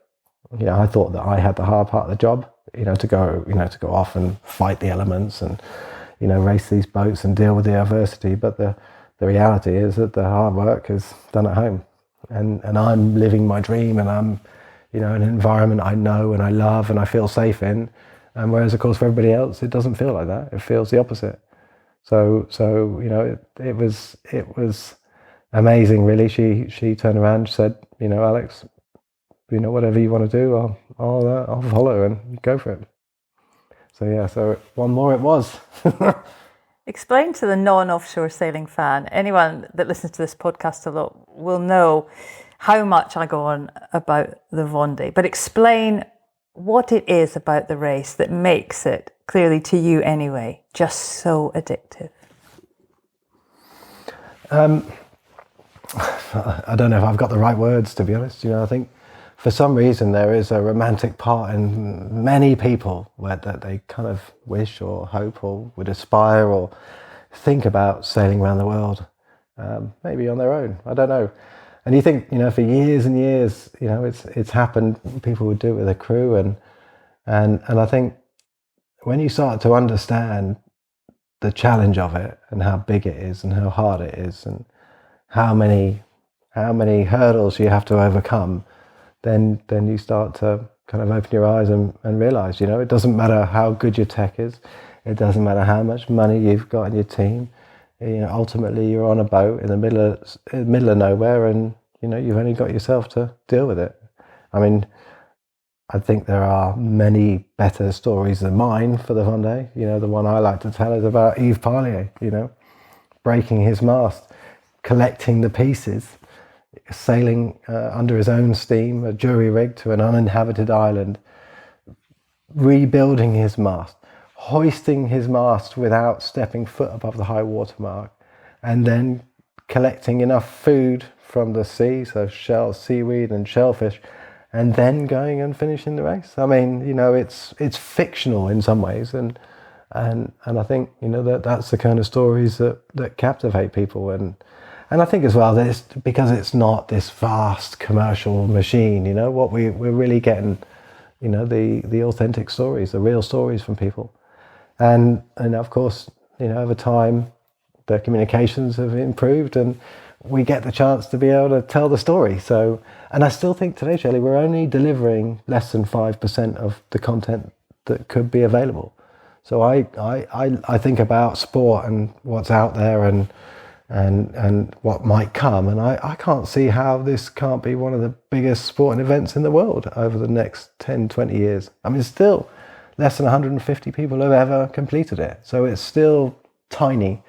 you know, I thought that I had the hard part of the job, you know, to go off and fight the elements and, you know, race these boats and deal with the adversity. But the reality is that the hard work is done at home, and I'm living my dream, and I'm, you know, in an environment I know and I love and I feel safe in. And whereas, of course, for everybody else, it doesn't feel like that. It feels the opposite. So you know, it was amazing, really. She turned around and said, you know, Alex, you know, whatever you want to do, I'll follow and go for it. So yeah, so one more it was. Explain to the non-offshore sailing fan, anyone that listens to this podcast a lot will know how much I go on about the Vendee, but explain what it is about the race that makes it, clearly to you anyway, just so addictive. I don't know if I've got the right words, to be honest. You know, I think for some reason there is a romantic part in many people that they kind of wish or hope or would aspire or think about sailing around the world, maybe on their own. I don't know. And you think, you know, for years and years, you know, it's happened. People would do it with a crew, and I think when you start to understand the challenge of it and how big it is and how hard it is and how many hurdles you have to overcome, then you start to kind of open your eyes and realize, you know, it doesn't matter how good your tech is, it doesn't matter how much money you've got in your team. You know, ultimately you're on a boat in the middle of nowhere, and you know, you've only got yourself to deal with it. I mean, I think there are many better stories than mine for the Vendee. You know, the one I like to tell is about Yves Parlier, you know, breaking his mast, collecting the pieces, sailing under his own steam, a jury rig to an uninhabited island, rebuilding his mast, hoisting his mast without stepping foot above the high water mark, and then collecting enough food from the sea, so shells, seaweed and shellfish, and then going and finishing the race. I mean, you know, it's fictional in some ways, and I think, you know, that's the kind of stories that captivate people, and I think as well that it's because it's not this vast commercial machine. You know, what we're really getting, you know, the authentic stories, the real stories from people, and of course, you know, over time the communications have improved and we get the chance to be able to tell the story. So, and I still think today, Shirley, we're only delivering less than 5% of the content that could be available. So I think about sport and what's out there and what might come, and I can't see how this can't be one of the biggest sporting events in the world over the next 10, 20 years. I mean, still less than 150 people have ever completed it. So it's still tiny.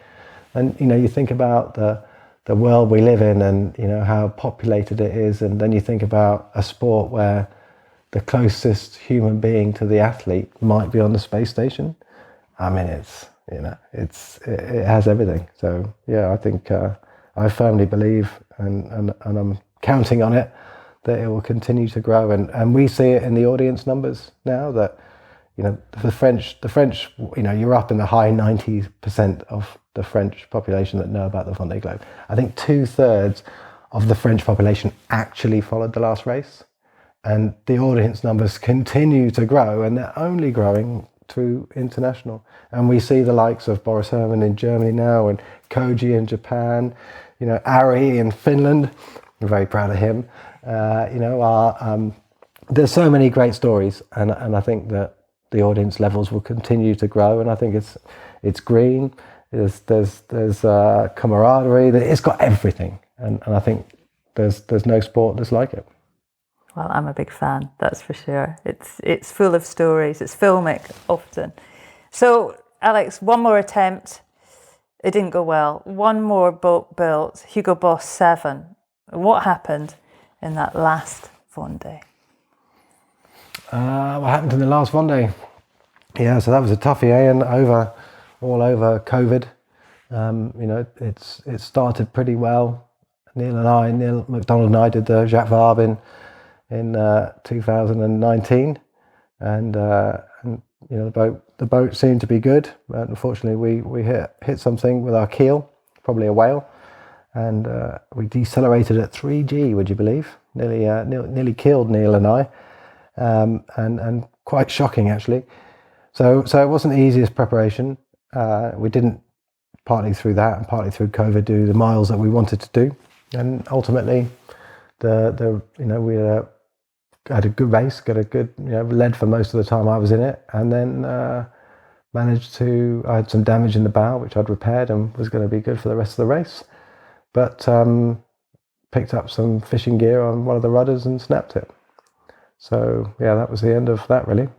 And, you know, you think about the world we live in and, you know, how populated it is. And then you think about a sport where the closest human being to the athlete might be on the space station. I mean, it's, you know, it has everything. So, yeah, I think I firmly believe and I'm counting on it that it will continue to grow. And we see it in the audience numbers now that, you know, the French, you know, you're up in the high 90% of the French population that know about the Vendee Globe. I think 2/3 of the French population actually followed the last race, and the audience numbers continue to grow, and they're only growing to international. And we see the likes of Boris Herman in Germany now, and Koji in Japan, Ari in Finland. I'm very proud of him. There's so many great stories, and I think that the audience levels will continue to grow. And I think it's green. There's camaraderie. It's got everything, and I think there's no sport that's like it. Well, I'm a big fan, that's for sure. It's full of stories. It's filmic often. So, Alex, one more attempt. It didn't go well. One more boat built, Hugo Boss 7. What happened in that last Vendee? What happened in the last Vendee? Yeah, so that was a toughie, and all over COVID. It started pretty well. Neil McDonald and I did the Jacques Vabre in 2019, and the boat seemed to be good, but unfortunately we hit something with our keel, probably a whale, and we decelerated at 3G. Would you believe? Nearly killed Neil and I, and quite shocking actually. So it wasn't the easiest preparation. We didn't, partly through that and partly through COVID, do the miles that we wanted to do, and ultimately we had a good race, got a good, led for most of the time I was in it, and then I had some damage in the bow, which I'd repaired and was going to be good for the rest of the race, but picked up some fishing gear on one of the rudders and snapped it. So yeah, that was the end of that, really.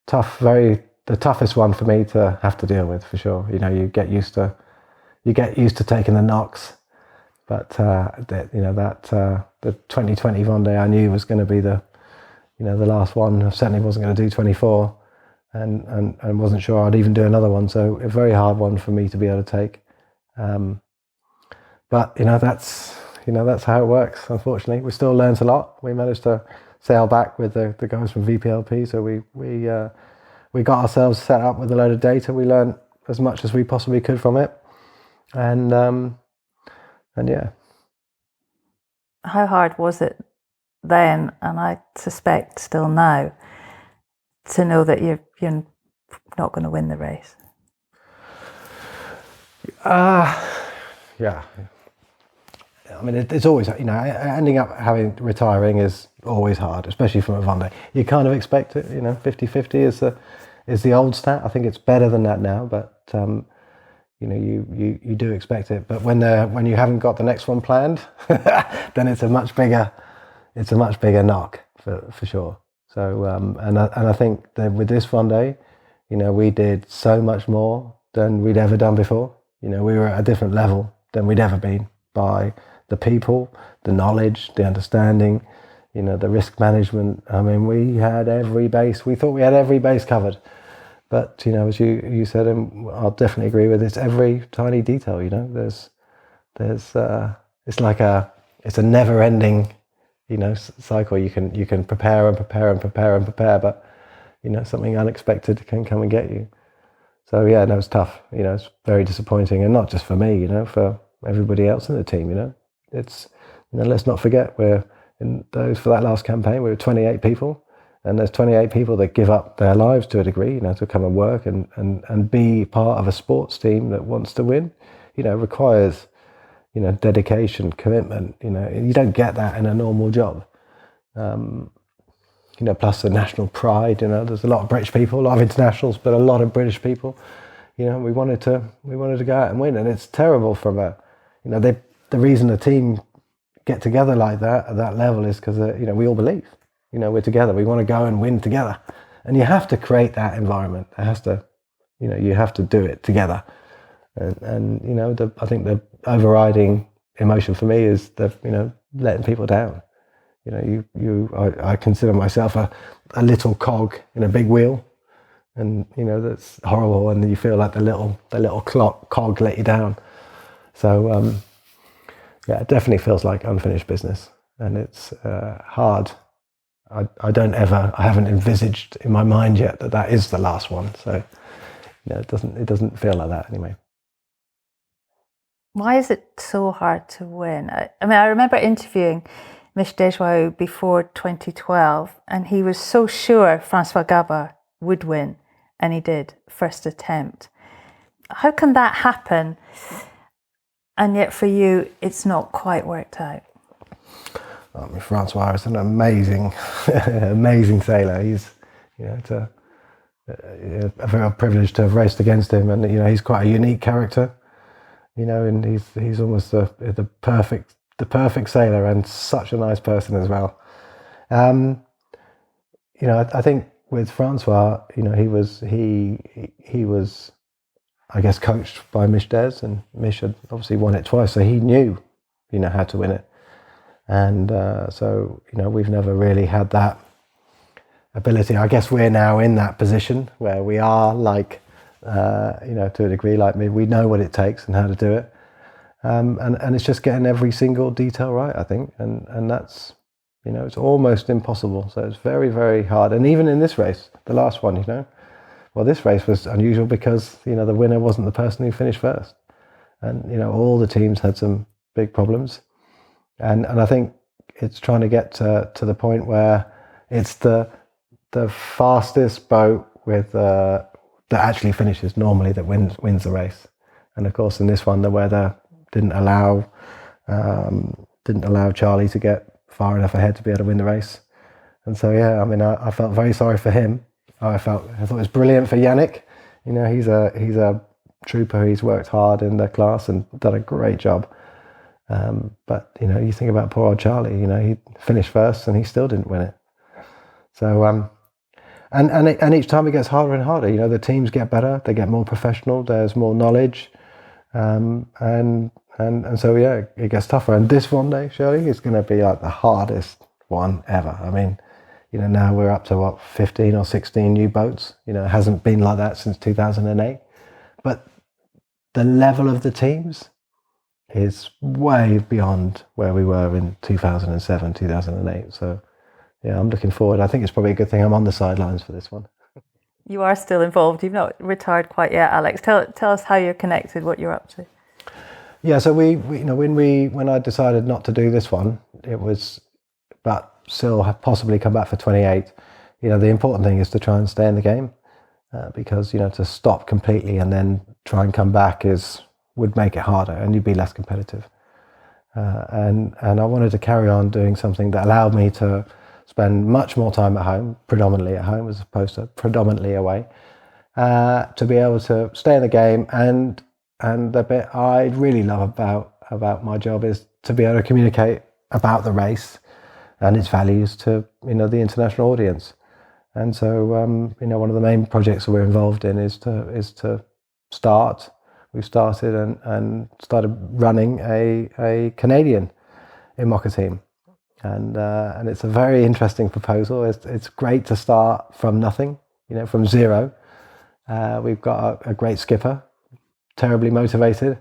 Tough, the toughest one for me to have to deal with, for sure. You get used to taking the knocks, but the 2020 Vendee I knew was going to be the last one. I certainly wasn't going to do 24, and wasn't sure I'd even do another one. So a very hard one for me to be able to take. But that's how it works. Unfortunately, we still learned a lot. We managed to sail back with the guys from VPLP, so we got ourselves set up with a load of data. We learned as much as we possibly could from it, and yeah. How hard was it then, and I suspect still now, to know that you're not going to win the race? Yeah. I mean, it's always, ending up retiring is always hard, especially from a Vendee. You kind of expect it, 50-50 is the old stat. I think it's better than that now, but you do expect it. But when you haven't got the next one planned, then it's a much bigger knock for sure. So and I think that with this Vendee, we did so much more than we'd ever done before. We were at a different level than we'd ever been, by the people, the knowledge, the understanding, the risk management. I mean, we had every base. We thought we had every base covered. But, as you said, and I'll definitely agree with, it's every tiny detail, there's it's a never ending, cycle. You can prepare and prepare and prepare and prepare, but, something unexpected can come and get you. So yeah, no, it's tough. It's very disappointing, and not just for me, for everybody else in the team. It's, let's not forget, for that last campaign, we were 28 people. And there's 28 people that give up their lives to a degree, to come and work and be part of a sports team that wants to win. Requires, dedication, commitment. You don't get that in a normal job. Plus the national pride. There's a lot of British people, a lot of internationals, but a lot of British people. We wanted to go out and win, and it's terrible from the reason the team get together like that at that level is because we all believe. We're together. We want to go and win together, and you have to create that environment. It has to, you have to do it together. And I think the overriding emotion for me is letting people down. I consider myself a little cog in a big wheel, and that's horrible. And you feel like the little cog let you down. So yeah, it definitely feels like unfinished business, and it's hard. I haven't envisaged in my mind yet that is the last one. So it doesn't feel like that anyway. Why is it so hard to win? I remember interviewing Mich Desjoyeaux before 2012, and he was so sure Francois Gabard would win, and he did, first attempt. How can that happen? And yet for you, it's not quite worked out. I mean, Francois is an amazing, amazing sailor. He's, it's a real privilege to have raced against him, and he's quite a unique character. And he's almost the perfect sailor, and such a nice person as well. I think with Francois, he was, I guess, coached by Mish Des, and Mish had obviously won it twice, so he knew, how to win it. And so, we've never really had that ability. I guess we're now in that position where we are like, to a degree like me, we know what it takes and how to do it. And it's just getting every single detail right, I think. And that's, it's almost impossible. So it's very, very hard. And even in this race, the last one, well, this race was unusual because, the winner wasn't the person who finished first. And, all the teams had some big problems. And I think it's trying to get to the point where it's the fastest boat with that actually finishes normally that wins the race. And of course, in this one, the weather didn't allow Charlie to get far enough ahead to be able to win the race. And so I felt very sorry for him. I thought it was brilliant for Yannick. He's a trooper. He's worked hard in the class and done a great job. But you think about poor old Charlie. He finished first and he still didn't win it. So and each time it gets harder and harder. The teams get better. They get more professional. There's more knowledge, and so it gets tougher. And this Vendee, Shirley, is going to be like the hardest one ever. I mean, now we're up to 15 or 16 new boats. It hasn't been like that since 2008. But the level of the teams is way beyond where we were in 2007, 2008. So, I'm looking forward. I think it's probably a good thing I'm on the sidelines for this one. You are still involved. You've not retired quite yet, Alex. Tell us how you're connected, what you're up to. Yeah, so when I decided not to do this one, it was, but still possibly come back for 28. The important thing is to try and stay in the game, because to stop completely and then try and come back would make it harder, and you'd be less competitive. And I wanted to carry on doing something that allowed me to spend much more time at home, predominantly at home as opposed to predominantly away, to be able to stay in the game. And the bit I really love about my job is to be able to communicate about the race and its values to the international audience. And so one of the main projects that we're involved in is to start. We've started and started running a Canadian IMOCA team. And it's a very interesting proposal. It's great to start from nothing, from zero. We've got a great skipper, terribly motivated.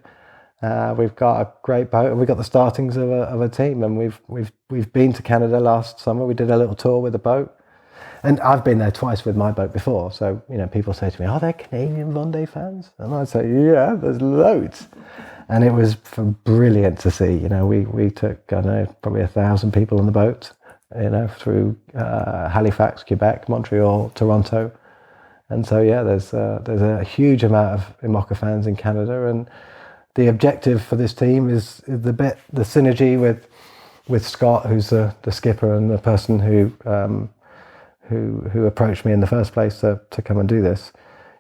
We've got a great boat, and we've got the startings of a team. And we've been to Canada last summer. We did a little tour with the boat, and I've been there twice with my boat before. So people say to me, "Are there Canadian Vendee fans?" And I say, "Yeah, there's loads." And it was brilliant to see. We took, probably 1,000 people on the boat, through Halifax, Quebec, Montreal, Toronto. And so, there's a huge amount of IMOCA fans in Canada. And the objective for this team is the synergy with Scott, who's the skipper and the person who approached me in the first place to come and do this.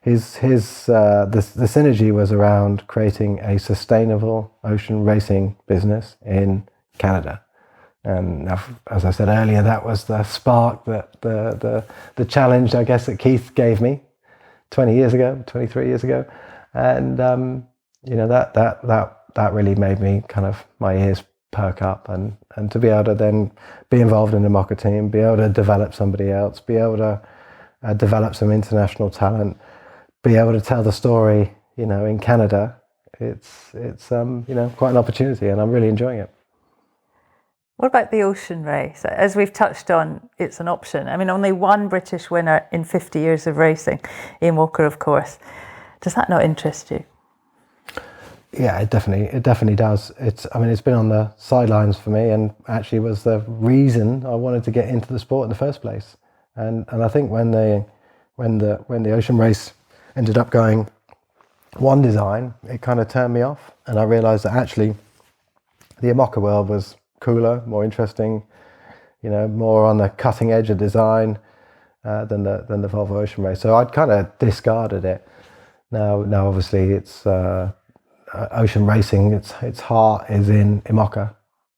The synergy was around creating a sustainable ocean racing business in Canada. And as I said earlier, that was the spark, that the challenge, I guess, that Keith gave me 23 years ago. And that really made me kind of, my ears perk up, and to be able to then be involved in the IMOCA team, be able to develop somebody else, be able to develop some international talent, be able to tell the story, in Canada, it's quite an opportunity, and I'm really enjoying it. What about the ocean race? As we've touched on, it's an option. I mean, only one British winner in 50 years of racing, IMOCA, of course. Does that not interest you? Yeah, it definitely does. It's been on the sidelines for me, and actually was the reason I wanted to get into the sport in the first place. And I think when the when the ocean race ended up going one design, it kind of turned me off, and I realised that actually the IMOCA world was cooler, more interesting, more on the cutting edge of design than the Volvo Ocean Race. So I'd kind of discarded it. Now obviously it's ocean racing. Its heart is in IMOCA.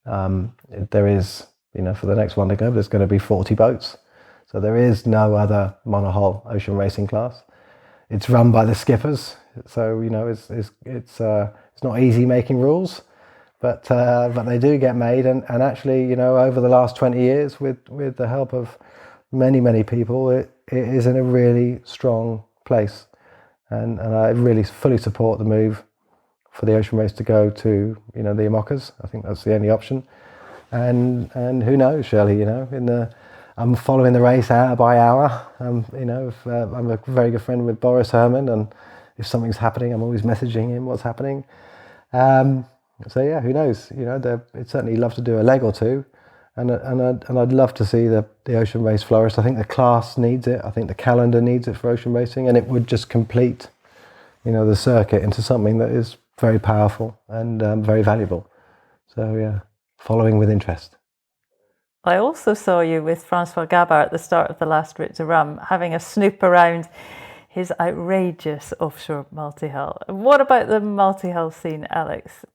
There is, for the next one to go, there's going to be 40 boats. So there is no other monohull ocean racing class. It's run by the skippers. So it's not easy making rules, but they do get made. And actually, over the last 20 years, with the help of many people, it is in a really strong place. And I really fully support the move for the ocean race to go to the IMOCAs. I think that's the only option. And who knows, Shirley? I'm following the race hour by hour. I'm a very good friend with Boris Herman, and if something's happening, I'm always messaging him what's happening. So yeah, who knows? I'd certainly love to do a leg or two, and I'd love to see the ocean race flourish. I think the class needs it. I think the calendar needs it for ocean racing, and it would just complete, the circuit into something that is very powerful and very valuable. So yeah, following with interest. I also saw you with Francois Gabard at the start of the last Route de Rhum, having a snoop around his outrageous offshore multi-hull. What about the multi-hull scene, Alex?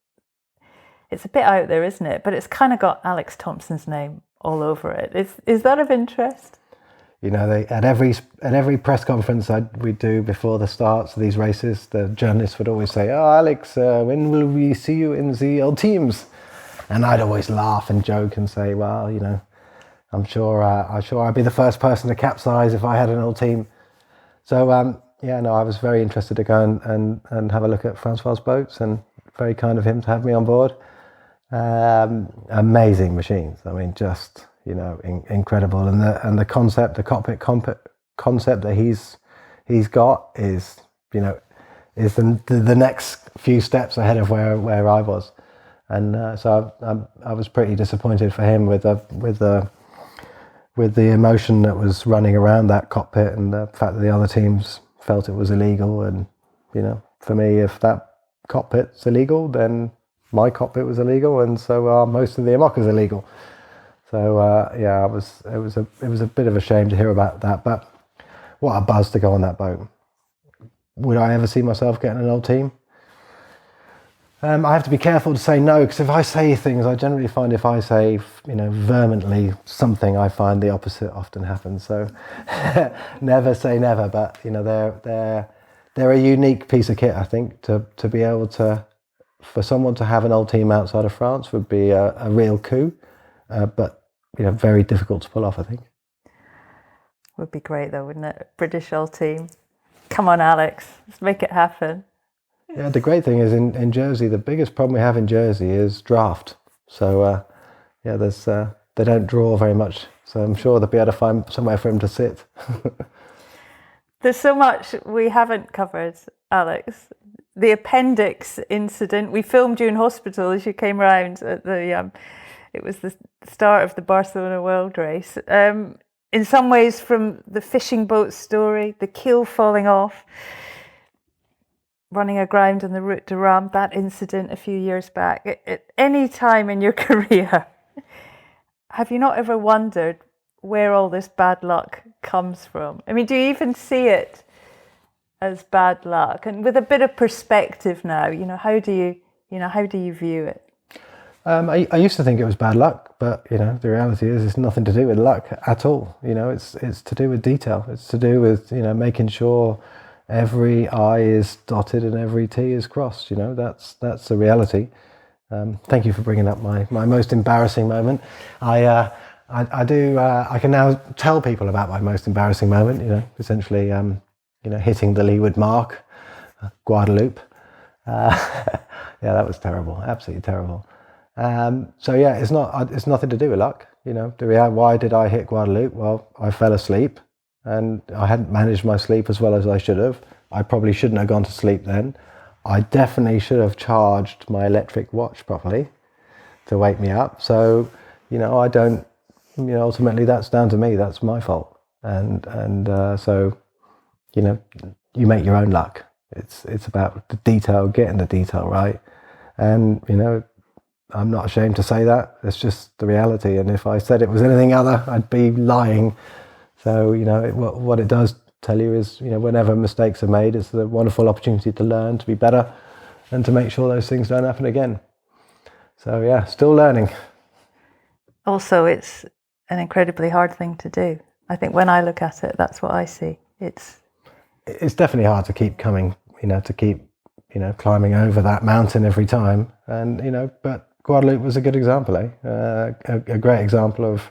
It's a bit out there, isn't it? But it's kind of got Alex Thomson's name all over it. Is that of interest? At every press conference we do before the starts of these races, the journalists would always say, "Oh, Alex, when will we see you in the old teams?" And I'd always laugh and joke and say, "Well, I'm sure I'd be the first person to capsize if I had an old team." So I was very interested to go and have a look at Francois' boats, and very kind of him to have me on board. Amazing machines. I mean, just incredible, and the concept, the cockpit concept that he's got is the next few steps ahead of where I was, and so I was pretty disappointed for him with the emotion that was running around that cockpit, and the fact that the other teams felt it was illegal. And for me, if that cockpit's illegal, then my cockpit was illegal, and so are most of the IMOCAs illegal. So it was a bit of a shame to hear about that. But what a buzz to go on that boat. Would I ever see myself getting an old team? I have to be careful to say no, because if I say things, I generally find if I say vehemently something, I find the opposite often happens. So never say never. But they're a unique piece of kit. I think to be able to, for someone to have an old team outside of France would be a real coup. But very difficult to pull off, I think. Would be great though, wouldn't it? British old team. Come on, Alex, let's make it happen. Yeah, the great thing is in Jersey, the biggest problem we have in Jersey is draft. So they don't draw very much. So I'm sure they'll be able to find somewhere for him to sit. There's so much we haven't covered, Alex. The appendix incident, we filmed you in hospital as you came round at the it was the start of the Barcelona World Race. In some ways, from the fishing boat story, the keel falling off, running aground on the Route de Rhum, that incident a few years back. At any time in your career, have you not ever wondered where all this bad luck comes from? I mean, do you even see it as bad luck? And with a bit of perspective now, how do you view it? I used to think it was bad luck, but the reality is it's nothing to do with luck at all. It's to do with detail. It's to do with making sure every I is dotted and every T is crossed. That's the reality. Thank you for bringing up my most embarrassing moment. I can now tell people about my most embarrassing moment. Essentially, hitting the leeward mark, Guadeloupe. That was terrible, absolutely terrible. It's nothing to do with luck. Why did I hit Guadeloupe? Well, I fell asleep and I hadn't managed my sleep as well as I should have. I probably shouldn't have gone to sleep then. I definitely should have charged my electric watch properly to wake me up. So, I don't, ultimately that's down to me. That's my fault. So you make your own luck. It's about the detail, getting the detail right. And, I'm not ashamed to say that. It's just the reality. And if I said it was anything other, I'd be lying. So, what it does tell you is, whenever mistakes are made, it's a wonderful opportunity to learn, to be better, and to make sure those things don't happen again. So, yeah, still learning. Also, it's an incredibly hard thing to do. I think when I look at it, that's what I see. It's definitely hard to keep coming, to keep, climbing over that mountain every time. And, but Guadeloupe was a good example, a great example of,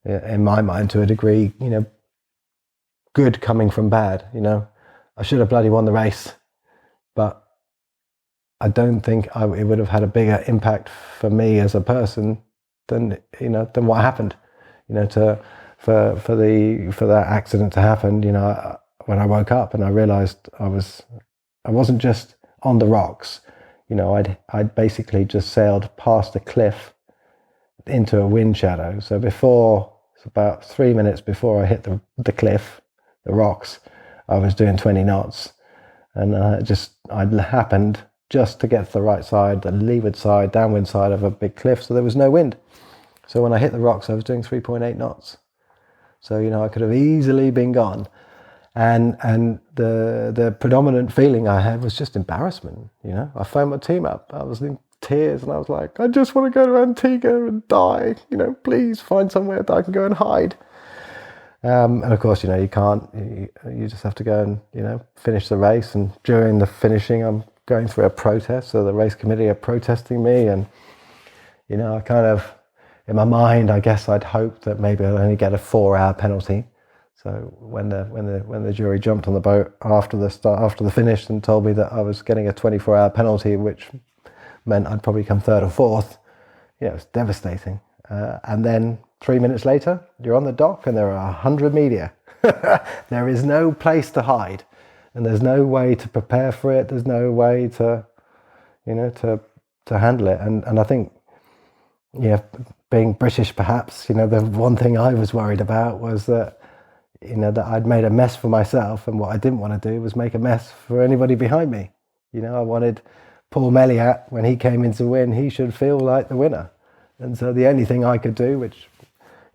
in my mind, to a degree, good coming from bad. I should have bloody won the race, but I don't think it would have had a bigger impact for me as a person than what happened. For that accident to happen, when I woke up and I realised I wasn't just on the rocks. I'd basically just sailed past a cliff into a wind shadow. So about 3 minutes before I hit the cliff, the rocks, I was doing 20 knots, and I'd happened just to get to the right side, the leeward side, downwind side of a big cliff, so there was no wind. So when I hit the rocks, I was doing 3.8 knots. So I could have easily been gone. And the predominant feeling I had was just embarrassment. I phoned my team up. I was in tears, and I was like, I just want to go to Antigua and die. Please find somewhere that I can go and hide. And of course, you can't. You just have to go and finish the race. And during the finishing, I'm going through a protest. So the race committee are protesting me, and I kind of, in my mind, I guess I'd hoped that maybe I'd only get a 4-hour penalty. So when the jury jumped on the boat after the finish and told me that I was getting a 24-hour penalty, which meant I'd probably come third or fourth, it was devastating. And then 3 minutes later, you're on the dock and there are 100 media. There is no place to hide, and there's no way to prepare for it. There's no way to handle it. And I think, being British, perhaps, the one thing I was worried about was that, that I'd made a mess for myself, and what I didn't want to do was make a mess for anybody behind me. I wanted Paul Melliat, when he came in to win, he should feel like the winner. And so the only thing I could do, which,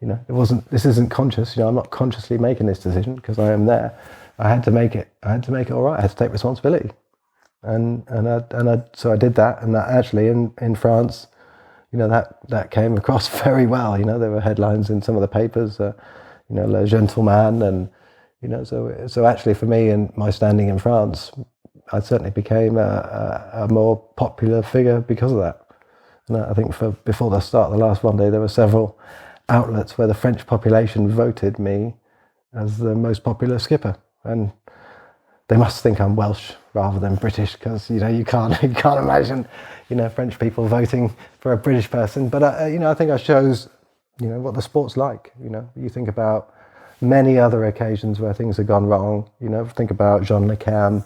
this isn't conscious, I'm not consciously making this decision because I am there. I had to make it all right. I had to take responsibility. So I did that, and that actually in France, that came across very well. There were headlines in some of the papers, Le Gentleman, and so actually for me and my standing in France, I certainly became a more popular figure because of that. And I think before the start of the last Vendee, there were several outlets where the French population voted me as the most popular skipper, and they must think I'm Welsh rather than British, because you can't imagine French people voting for a British person. But I think I shows what the sport's like. You think about many other occasions where things have gone wrong. Think about Jean Le Cam,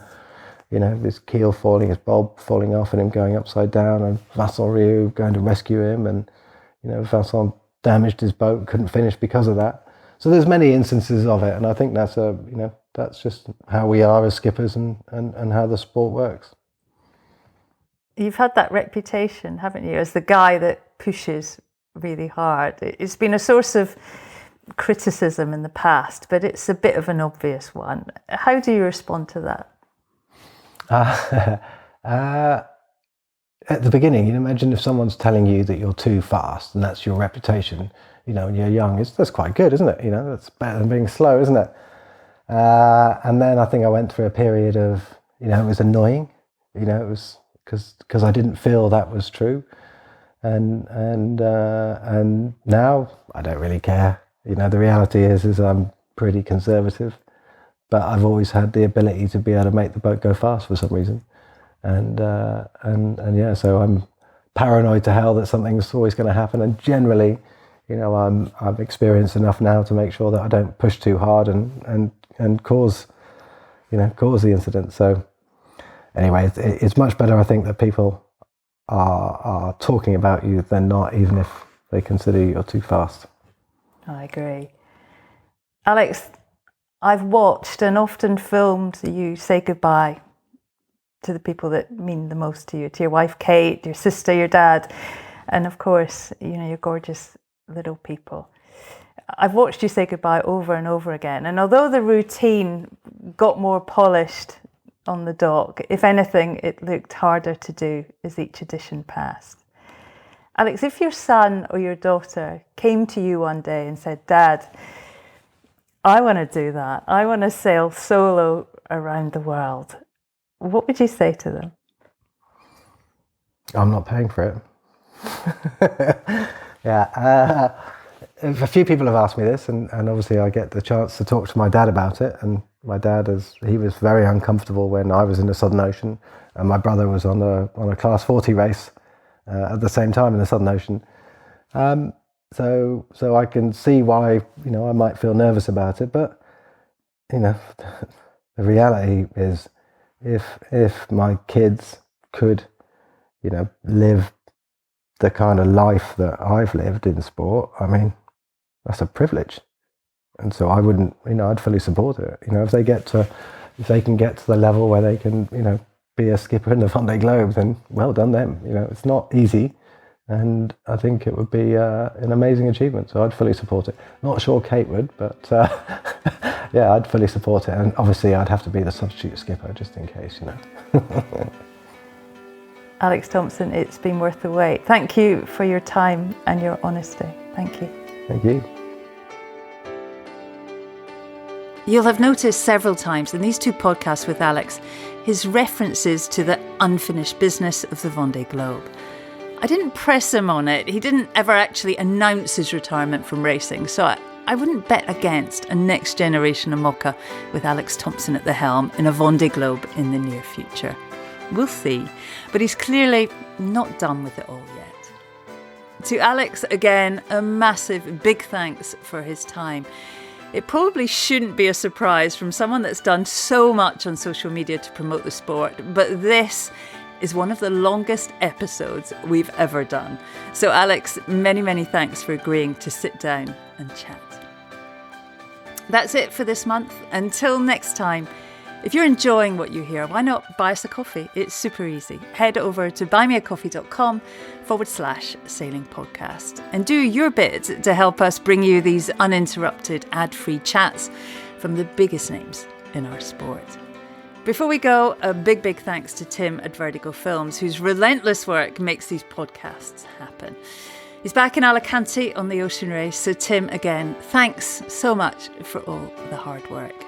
his keel falling, his bulb falling off and him going upside down, and Vincent Riou going to rescue him, and Vincent damaged his boat, couldn't finish because of that. So there's many instances of it, and I think that's that's just how we are as skippers, and how the sport works. You've had that reputation, haven't you, as the guy that pushes really hard. It's been a source of criticism in the past, but it's a bit of an obvious one. How do you respond to that? At the beginning, imagine if someone's telling you that you're too fast, and that's your reputation, when you're young, that's quite good, isn't it? That's better than being slow, isn't it? And then I think I went through a period of, it was annoying, it was because I didn't feel that was true. And now I don't really care. The reality is I'm pretty conservative, but I've always had the ability to be able to make the boat go fast for some reason. And yeah, so I'm paranoid to hell that something's always going to happen. And generally, I'm experienced enough now to make sure that I don't push too hard and cause the incident. So anyway, it's much better, I think, that people are talking about you than not, even if they consider you're too fast. I agree. Alex, I've watched and often filmed you say goodbye to the people that mean the most to you, to your wife Kate, your sister, your dad, and of course, your gorgeous little people. I've watched you say goodbye over and over again, and although the routine got more polished on the dock, if anything, it looked harder to do as each edition passed. Alex, if your son or your daughter came to you one day and said, Dad, I want to do that, I want to sail solo around the world, what would you say to them? I'm not paying for it. Yeah. A few people have asked me this, and obviously I get the chance to talk to my dad about it. And my dad, he was very uncomfortable when I was in the Southern Ocean, and my brother was on a Class 40 race at the same time in the Southern Ocean. So I can see why I might feel nervous about it, but the reality is, if my kids could live the kind of life that I've lived in sport, I mean, that's a privilege. And so I wouldn't, I'd fully support it. If they can get to the level where they can, be a skipper in the Vendee Globe, then well done them. It's not easy, and I think it would be an amazing achievement. So I'd fully support it. Not sure Kate would, but yeah, I'd fully support it. And obviously I'd have to be the substitute skipper just in case, Alex Thomson, it's been worth the wait. Thank you for your time and your honesty. Thank you. Thank you. You'll have noticed several times in these two podcasts with Alex his references to the unfinished business of the Vendee Globe. I didn't press him on it. He didn't ever actually announce his retirement from racing, so I wouldn't bet against a next generation IMOCA with Alex Thomson at the helm in a Vendee Globe in the near future. We'll see, but he's clearly not done with it all yet. To Alex, again, a massive big thanks for his time. It probably shouldn't be a surprise from someone that's done so much on social media to promote the sport, but this is one of the longest episodes we've ever done. So Alex, many, many thanks for agreeing to sit down and chat. That's it for this month. Until next time, if you're enjoying what you hear, why not buy us a coffee? It's super easy. Head over to buymeacoffee.com/sailing podcast and do your bit to help us bring you these uninterrupted ad-free chats from the biggest names in our sport. Before we go, a big, big thanks to Tim at Vertigo Films, whose relentless work makes these podcasts happen. He's back in Alicante on the ocean race. So Tim, again, thanks so much for all the hard work.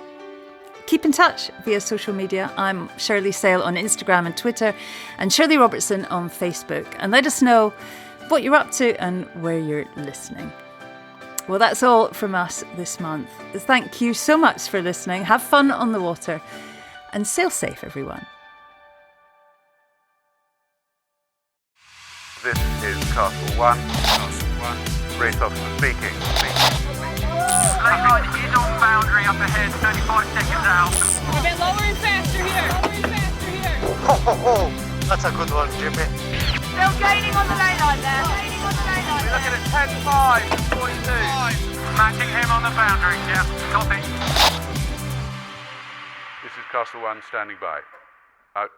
Keep in touch via social media. I'm Shirley Sail on Instagram and Twitter, and Shirley Robertson on Facebook. And let us know what you're up to and where you're listening. Well, that's all from us this month. Thank you so much for listening. Have fun on the water and sail safe, everyone. This is Castle 1. Race officer speaking. Line is on boundary up ahead, 35 seconds out. A bit lower and faster here. That's a good one, Jimmy. Still gaining on the lane line there. We're looking at 10-5 and 42. Matching him on the boundary, yeah. Copy. This is Castle 1 standing by. Out.